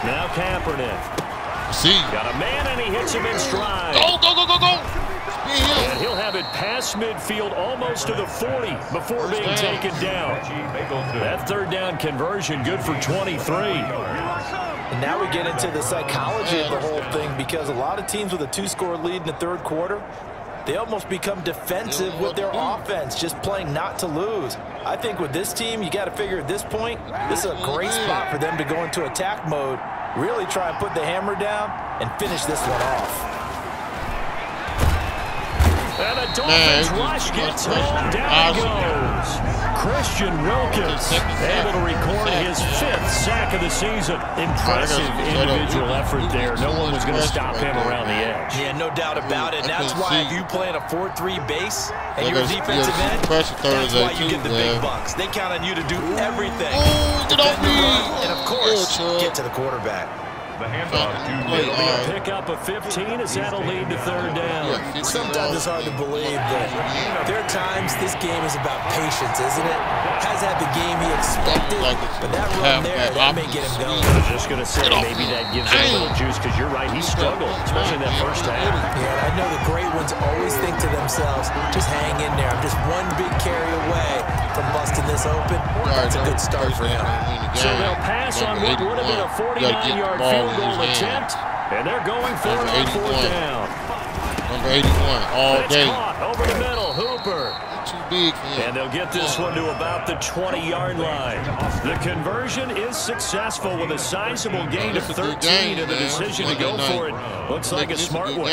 S3: Now Kaepernick.
S1: See.
S3: Got a man and he hits him in stride.
S1: Go.
S3: And he'll have it past midfield almost to the 40 before being taken down. That third down conversion good for 23.
S4: And now we get into the psychology of the whole thing, because a lot of teams with a 2-score lead in the third quarter, they almost become defensive with their offense, just playing not to lose. I think with this team, you got to figure at this point, this is a great spot for them to go into attack mode, really try and put the hammer down and finish this one off.
S3: And the Dolphins rush gets home. Down he goes. Christian Wilkins able to record his 5th sack of the season. Impressive individual effort there. No one was going to stop him around the edge.
S4: Yeah, no doubt about it. And that's why if you play in a 4-3 base and you're a defensive end, that's why you get the big bucks. They count on you to do everything. Defend the run, and of course, get to the quarterback.
S2: The handoff to
S3: It'll be a pickup of 15 as that'll lead to third down.
S4: Sometimes it's hard to believe, but there are times this game is about patience, isn't it? Has had the game he expected, but that run there, that may get him going.
S3: I was just going to say, maybe that gives him a little juice, because you're right, he struggled, especially in that first half.
S4: Yeah, I know the great ones always think to themselves, just hang in there. I'm just one big carry away from busting this open. That's a good start for him.
S3: So they'll pass on what would have been a 49-yard field goal attempt, and they're going for it on fourth down.
S1: Number 81, all day.
S3: Caught over the middle, Hooper.
S1: Too big for him.
S3: And they'll get this one to about the 20-yard line. The conversion is successful with a sizable gain of 13 and the decision to go for it. Looks like a smart one.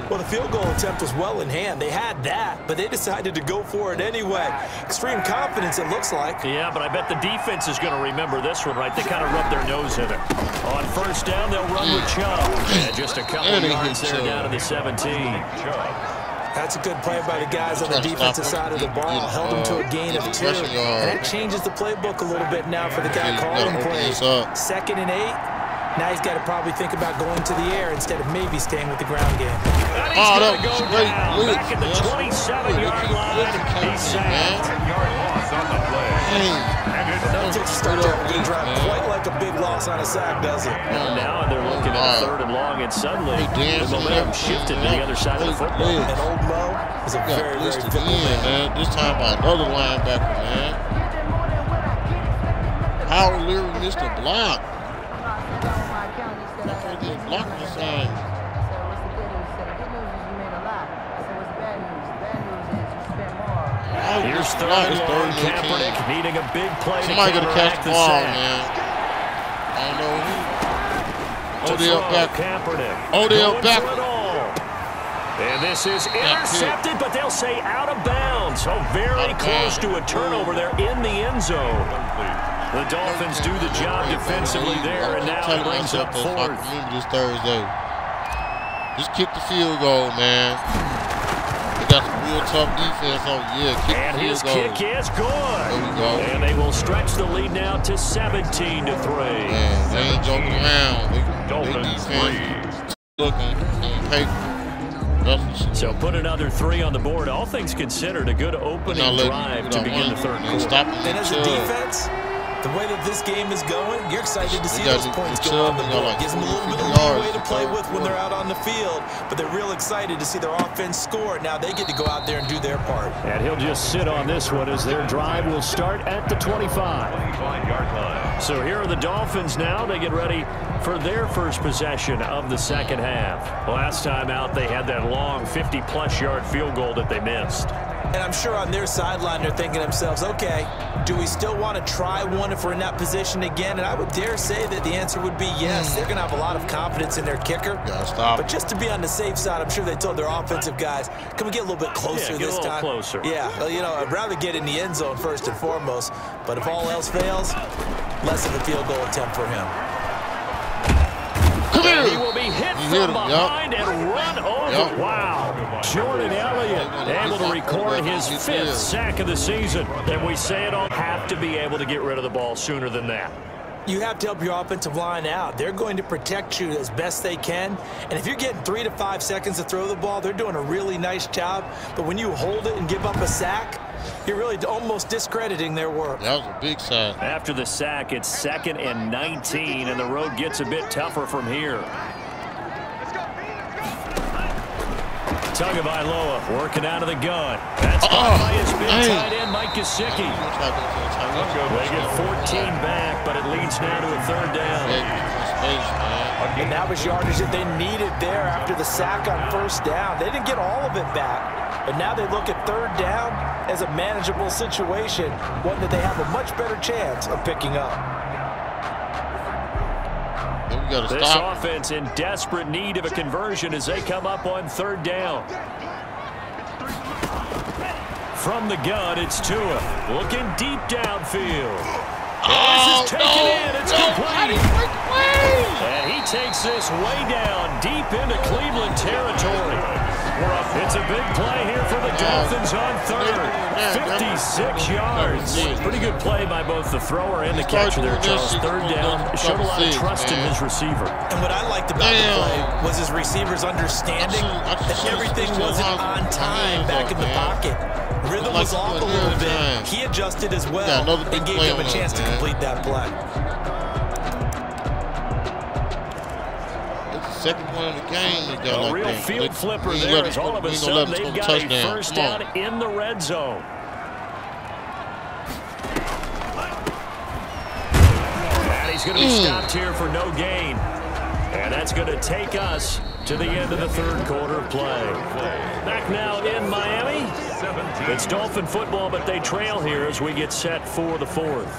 S4: Well, the field goal attempt was well in hand. They had that, but they decided to go for it anyway. Extreme confidence, it looks like.
S3: Yeah, but I bet the defense is going to remember this one, right? They kind of rub their nose in it. On first down, they'll run with Chubb. And just a couple yards there down to the 17.
S4: That's a good play by the guys on the defensive side of the ball. Held them to a gain of 2. And that changes the playbook a little bit now for the guy calling plays. 2nd and 8. Now he's got to probably think about going to the air instead of maybe staying with the ground game.
S3: And he's going to go down back at the 27-yard line. He's sacked.
S2: 10-yard loss on the play.
S4: Don't take a start to have a good drive quite like a big loss on a sack, does it?
S3: Now they're looking at a 3rd and long, and suddenly the momentum shifted to the other side of the football.
S4: And Old Mo is a very, very fickle man.
S1: This time by another linebacker, man. Howard Leary missed a block. Block the side.
S3: Here's third and long. Kaepernick needing a big play to
S1: catch the ball, man. I don't know who. Odell Beckham. Odell Beckham.
S3: And this is intercepted, but they'll say out of bounds. So very close to a turnover there in the end zone. The Dolphins do the job defensively there, and now it brings up 4th.
S1: Remember this Thursday. Just kick the field goal, man. They got some real tough defense. Oh, yeah, kick
S3: and
S1: the
S3: his
S1: field goal.
S3: kick is good.
S1: There we go.
S3: And they will stretch the lead now to 17-3.
S1: Man, they ain't joking around. They defense look on paper.
S3: So put another 3 on the board. All things considered, a good opening drive to begin the third quarter.
S4: And as a defense, the way that this game is going, you're excited to see those points go on the board. Gives them a little bit of leeway to play with when they're out on the field, but they're real excited to see their offense score. Now they get to go out there and do their part.
S3: And he'll just sit on this one as their drive will start at the 25-yard line. So here are the Dolphins now. They get ready for their first possession of the second half. Last time out, they had that long 50-plus yard field goal that they missed.
S4: And I'm sure on their sideline they're thinking to themselves, okay, do we still want to try one if we're in that position again? And I would dare say that the answer would be yes. They're going to have a lot of confidence in their kicker. But just to be on the safe side, I'm sure they told their offensive guys, can we get a little bit closer this time?
S3: Closer.
S4: Yeah, well, you know, I'd rather get in the end zone first and foremost. But if all else fails, less of a field goal attempt for him.
S3: And he will be hit from behind and run over. Wow. Jordan Elliott able to record his 5th sack of the season. And we say it all, have to be able to get rid of the ball sooner than that.
S4: You have to help your offensive line out. They're going to protect you as best they can. And if you're getting 3 to 5 seconds to throw the ball, they're doing a really nice job. But when you hold it and give up a sack, you're really almost discrediting their work.
S1: That was a big sack.
S3: After the sack, it's 2nd and 19, and the road gets a bit tougher from here. Tagovailoa working out of the gun. That's by his big tight end, Mike Gesicki. They get 14 back, but it leads now to a 3rd down.
S4: And that was yardage that they needed there after the sack on 1st down. They didn't get all of it back, but now they look at 3rd down as a manageable situation, one that they have a much better chance of picking up.
S3: This offense in desperate need of a conversion as they come up on 3rd down. From the gun, it's Tua looking deep downfield. This is taken in. It's complete. And he takes this way down deep into Cleveland territory. It's a big play here for the Dolphins on 3rd. 56 yards. Pretty good play by both the thrower and the catcher there, Charles. 3rd down. Showed a lot of trust in his receiver.
S4: And what I liked about the play was his receivers understanding that everything wasn't on time back in the pocket. Rhythm was off a little bit. He adjusted as well and gave them a chance to complete that play.
S1: Second one in the game. They got
S3: a
S1: like
S3: real
S1: that.
S3: field flipper there as all of a sudden they've got a 1st down in the red zone. And he's going to be stopped here for no gain. And that's going to take us to the end of the 3rd quarter of play. Back now in Miami. It's Dolphin football, but they trail here as we get set for the 4th.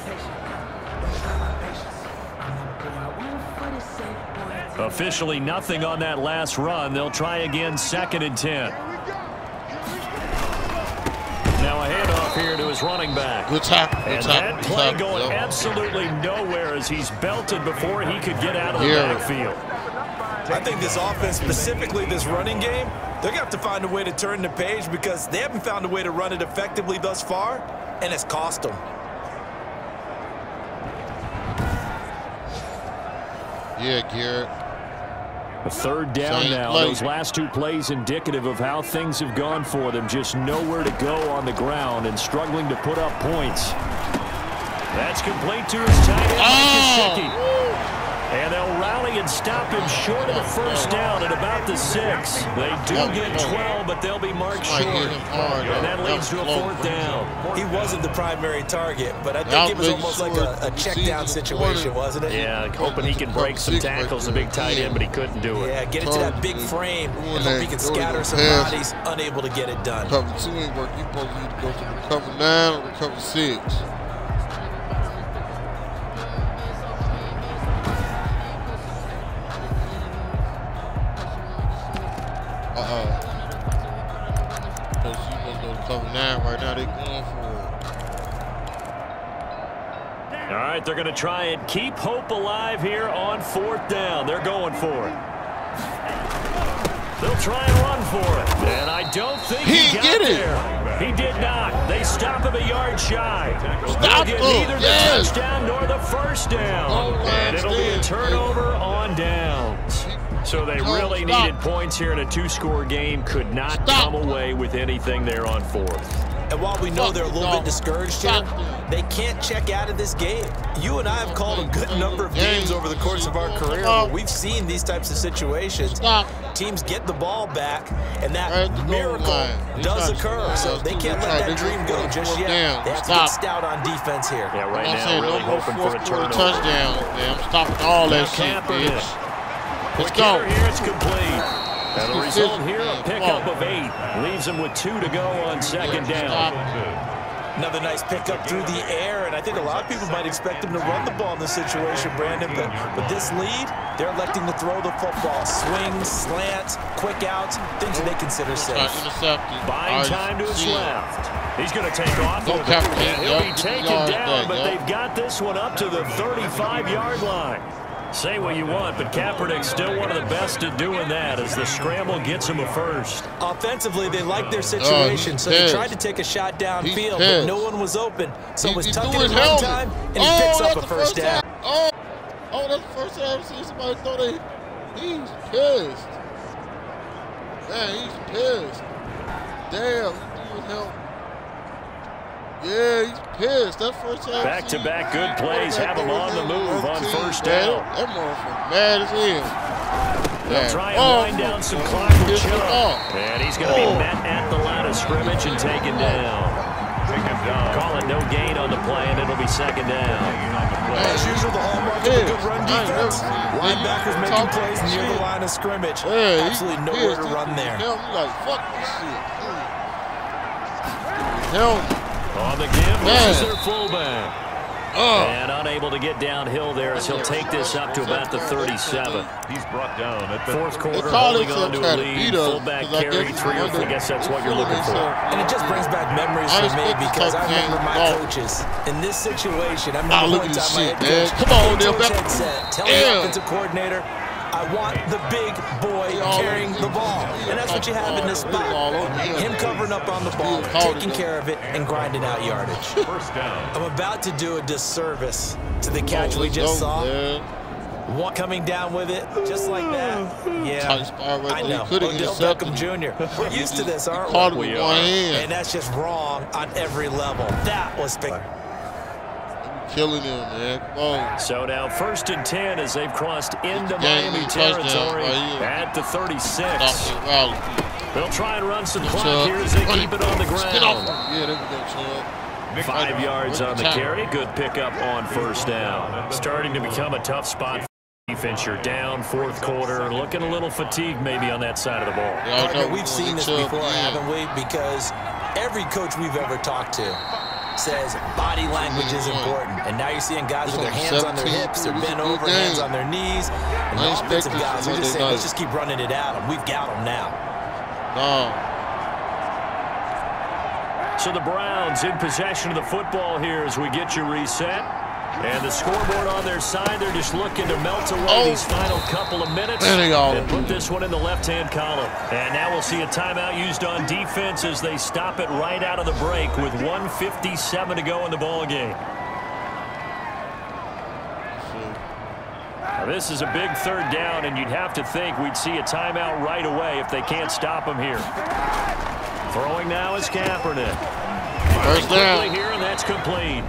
S3: Officially nothing on that last run. They'll try again 2nd and 10. Now a handoff here to his running back.
S1: Good tackle.
S3: And that play going absolutely nowhere as he's belted before he could get out of the backfield.
S4: I think this offense, specifically this running game, they're going to have to find a way to turn the page because they haven't found a way to run it effectively thus far, and it's cost them.
S1: Yeah, Garrett.
S3: A 3rd down now. Those last 2 plays indicative of how things have gone for them. Just nowhere to go on the ground and struggling to put up points. That's complete to his tight end, Mike Gesicki. And they'll rally and stop him short of the 1st down at about the 6. They do get 12, but they'll be marked short. And that leads to a 4th down.
S4: He wasn't the primary target, but I think it was almost like a check down situation, wasn't it?
S3: Yeah, hoping he can break some tackles, the big tight end, but he couldn't do it.
S4: Yeah, get it to that big frame and hope he can scatter some bodies, unable to get it done.
S1: Cover 2 ain't work. You supposed to either go to the cover 9 or the cover 6. Cover 9 right now, they going for it.
S3: All right, they're going to try and keep hope alive here on 4th down. They're going for it. He'll try and run for it. And I don't think he got there. He did not. They stop him a yard shy. Stop him. Neither the touchdown nor the first down. And it'll be a turnover on downs. So they really needed points here in a two-score game. Could not come away with anything there on fourth.
S4: And while we know they're a little bit discouraged here, they can't check out of this game. You and I have called a good number of games over the course of our career where we've seen these types of situations. Teams get the ball back, and that miracle does occur. So they can't let that dream go just yet. They have to get stout on defense here.
S3: Yeah, right now really hoping for a turnover.
S1: Touchdown. I'm stopping all that shit, bitch. Let's go.
S3: Here it's complete. And the result here, a pickup of 8. Leaves him with 2 to go on second down.
S4: Another nice pickup through the air, and I think a lot of people might expect him to run the ball in this situation, Brandon, but with this lead, they're electing to throw the football. Swings, slants, quick outs, things that they consider safe.
S3: Buying time to his left. He's going to take off. He'll be taken down, but they've got this one up to the 35-yard line. Say what you want, but Kaepernick's still one of the best at doing that as the scramble gets him a first.
S4: Offensively, they liked their situation, so they tried to take a shot downfield, but no one was open. So it was tucked in one time, and he picks up a first down.
S1: Oh, that's the first time I've seen somebody throw that. He's pissed. Man, he's pissed. Damn, he threw his help. Yeah, he's pissed. That first time.
S3: Back-to-back good plays have him on the move on first down.
S1: That motherfucker mad as hell.
S3: They'll try and wind down some clock with Chubb. And he's going to be met at the line of scrimmage and taken down. Call it no gain on the play, and it'll be second down.
S4: As usual, the hallmark of a good run defense. Linebackers making plays near the line of scrimmage. Absolutely nowhere to run there.
S1: Like, fuck this shit. Hell.
S3: On the give, this is their fullback. And unable to get downhill there as he'll take this up to about the 37.
S2: He's brought down at the
S3: fourth quarter, holding on to a lead. Fullback carry, 3 or 4. I guess that's what you're looking for.
S4: And it just brings back memories for me because I remember my coaches in this situation. I remember one time my head coach,
S1: come on,
S4: tell the offensive coordinator, I want the big boy carrying the ball. And that's what you have in this spot. Him covering up on the ball, taking care of it, and grinding out yardage.
S2: First down.
S4: I'm about to do a disservice to the catch we just saw. One coming down with it, just like that. Yeah, I know. Odell Beckham Jr. We're used to this, aren't we? And that's just wrong on every level. That was spectacular.
S1: Killing him, man. Come on.
S3: So now 1st and 10 as they've crossed into Miami territory at the 36. They'll try and run some clock here as they keep it on the ground. 5 yards on the carry. Good pickup on first down. Starting to become a tough spot for defense. You're down, fourth quarter. Looking a little fatigued maybe on that side of the ball.
S4: Partner, we've seen this before, haven't we? Because every coach we've ever talked to says body language is important. And now you're seeing guys with their hands on their hips, they're bent over, hands on their knees. And the offensive guys are just saying, let's just keep running it at them. We've got them now.
S3: So the Browns in possession of the football here as we get you reset. And the scoreboard on their side, they're just looking to melt away these final couple of minutes and put this one in the left-hand column. And now we'll see a timeout used on defense as they stop it right out of the break with 1:57 to go in the ballgame. Now this is a big third down, and you'd have to think we'd see a timeout right away if they can't stop him here. Throwing now is Kaepernick.
S1: First down
S3: here, and that's complete.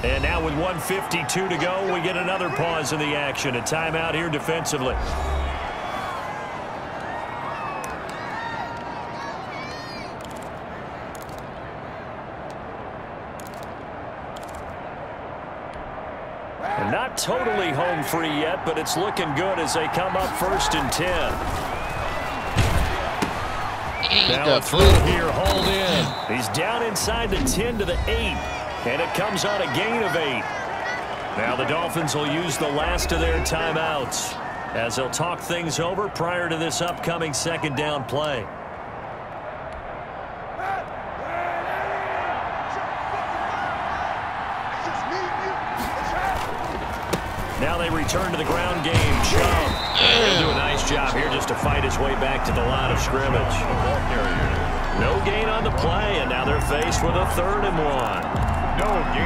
S3: And now with 1:52 to go, we get another pause in the action. A timeout here defensively. And not totally home free yet, but it's looking good as they come up 1st and 10. Now a throw here, hauled in. He's down inside the 10 to the 8. And it comes on a gain of 8. Now the Dolphins will use the last of their timeouts as they'll talk things over prior to this upcoming second down play. Now they return to the ground game. Chubb. He'll do a nice job here just to fight his way back to the line of scrimmage. No gain on the play, and now they're faced with a 3rd and 1.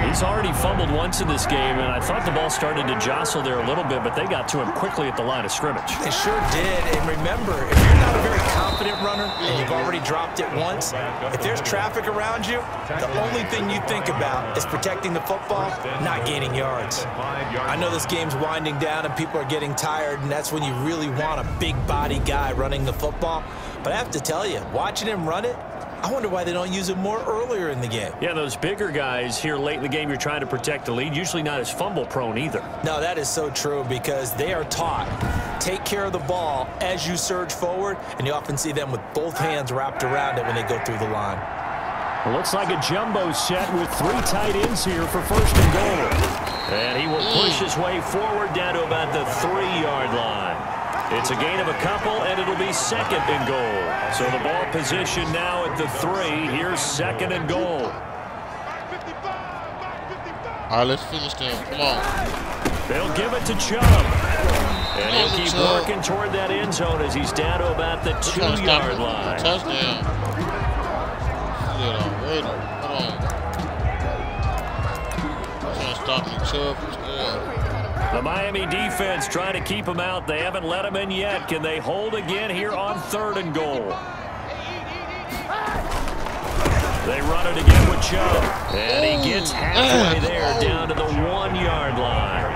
S3: He's already fumbled once in this game, and I thought the ball started to jostle there a little bit, but they got to him quickly at the line of scrimmage.
S4: They sure did, and remember, if you're not a very confident runner and you've already dropped it once, if there's traffic around you, the only thing you think about is protecting the football, not gaining yards. I know this game's winding down and people are getting tired, and that's when you really want a big body guy running the football, but I have to tell you, watching him run it, I wonder why they don't use him more earlier in the game.
S3: Yeah, those bigger guys here late in the game, you're trying to protect the lead, usually not as fumble prone either.
S4: No, that is so true because they are taught, take care of the ball as you surge forward, and you often see them with both hands wrapped around it when they go through the line.
S3: Well, looks like a jumbo set with 3 tight ends here for 1st and goal. And he will push his way forward down to about the 3-yard line. It's a gain of a couple, and it'll be 2nd and goal. So the ball position now at the 3. Here's 2nd and goal.
S1: All right, let's finish them. Come on.
S3: They'll give it to Chubb. And he'll keep working toward that end zone as he's down to about the 2-yard line.
S1: Touchdown. Hold on. I'm trying to stop me, Chubb, from scoring.
S3: The Miami defense trying to keep him out. They haven't let him in yet. Can they hold again here on 3rd and goal? They run it again with Chubb. And he gets halfway there down to the 1-yard line.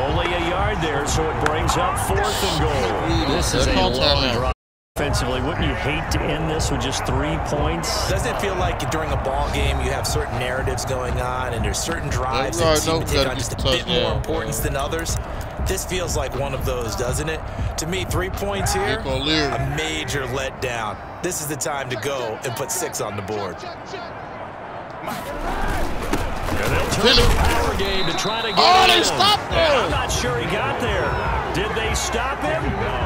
S3: Only a yard there, so it brings up 4th and goal. This is a long drive. Offensively, wouldn't you hate to end this with just 3 points?
S4: Doesn't it feel like during a ball game you have certain narratives going on and there's certain drives that seem to take on just a bit more importance than others? This feels like one of those, doesn't it? To me, 3 points here, a major letdown. This is the time to go and put 6 on the board.
S3: And they'll turn the power game to try to get him.
S1: They stopped him.
S3: I'm not sure he got there. Did they stop him?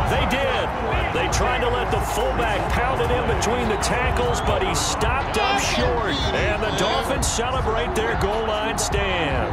S3: They did. They tried to let the fullback pound it in between the tackles, but he stopped up short. And the Dolphins celebrate their goal line stand.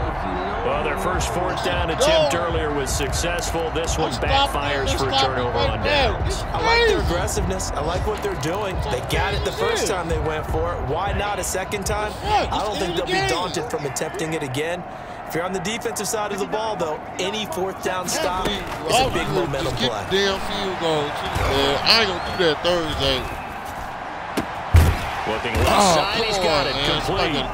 S3: Well, their first 4th down attempt earlier was successful. This one backfires for a turnover on downs.
S4: I like their aggressiveness. I like what they're doing. They got it the first time they went for it. Why not a second time? I don't think they'll be daunted from attempting it again. If you're on the defensive side of the ball, though, any 4th down stop is a big momentum play.
S1: Damn field goal. I ain't gonna do that Thursday.
S3: Looking left side, he's got it complete.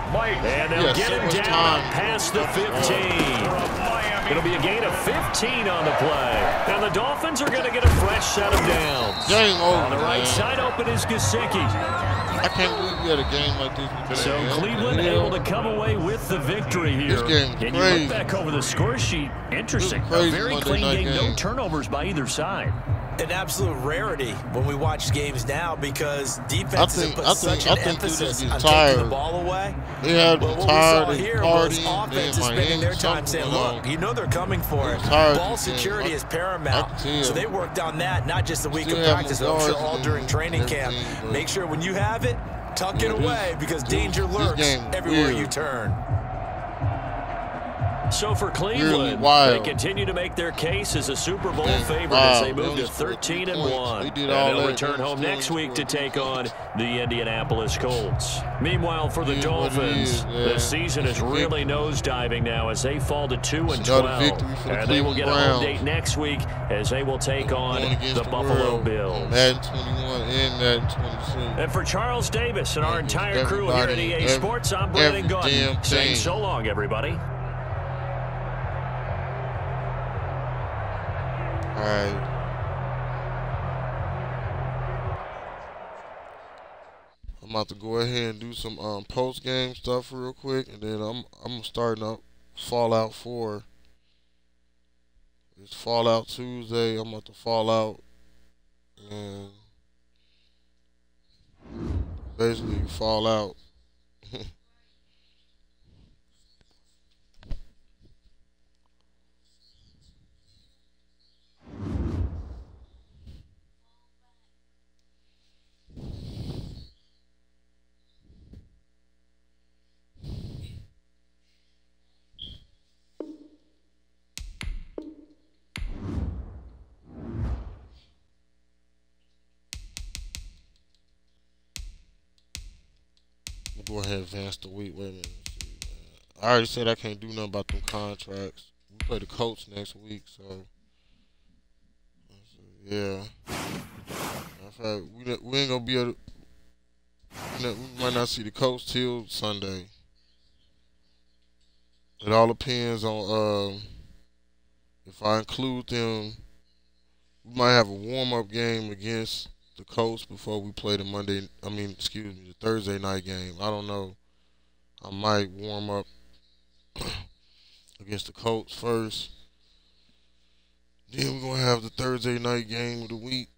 S3: And they'll get him down past the 15. It'll be a gain of 15 on the play. And the Dolphins are going to get a fresh set of downs.
S1: Game over,
S3: on the right side open is Gesicki.
S1: I can't believe we had a game like this.
S3: So Cleveland able to come away with the victory here.
S1: This game's
S3: and
S1: crazy.
S3: you look back over the score sheet, interesting. A very clean game, no turnovers by either side.
S4: An absolute rarity when we watch games now because defenses have put such an emphasis on taking the ball away.
S1: They had
S4: but what
S1: tired,
S4: we saw here was offenses spending their time saying, look, you know they're coming for it. Ball security is paramount. So they worked on that, not just a week of practice, but I'm sure all during training camp. Make sure when you have it, tuck it away because danger lurks everywhere you turn.
S3: So for Cleveland, they continue to make their case as a Super Bowl favorite as they move to 13-1. And they'll return home next week to take on the Indianapolis Colts. Meanwhile, for the Dolphins, the season is really nosediving now as they fall to 2-12. And they will get a home date next week as they will take on the Buffalo Bills.
S1: Madden 21 and Madden 22.
S3: And for Charles Davis and our entire crew here at EA Sports, I'm Brandon Gunn saying so long, everybody.
S1: All right. I'm about to go ahead and do some post-game stuff real quick, and then I'm starting up Fallout 4. It's Fallout Tuesday. I'm about to Fallout and basically Fallout. go ahead and advance the week. Wait a minute. I already said I can't do nothing about them contracts. We play the Colts next week, so yeah. In fact, we ain't gonna be able to, we might not see the Colts till Sunday. It all depends on if I include them. We might have a warm-up game against the Colts before we play the Thursday night game. I don't know. I might warm up against the Colts first. Then we're going to have the Thursday night game of the week.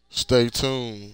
S1: Stay tuned.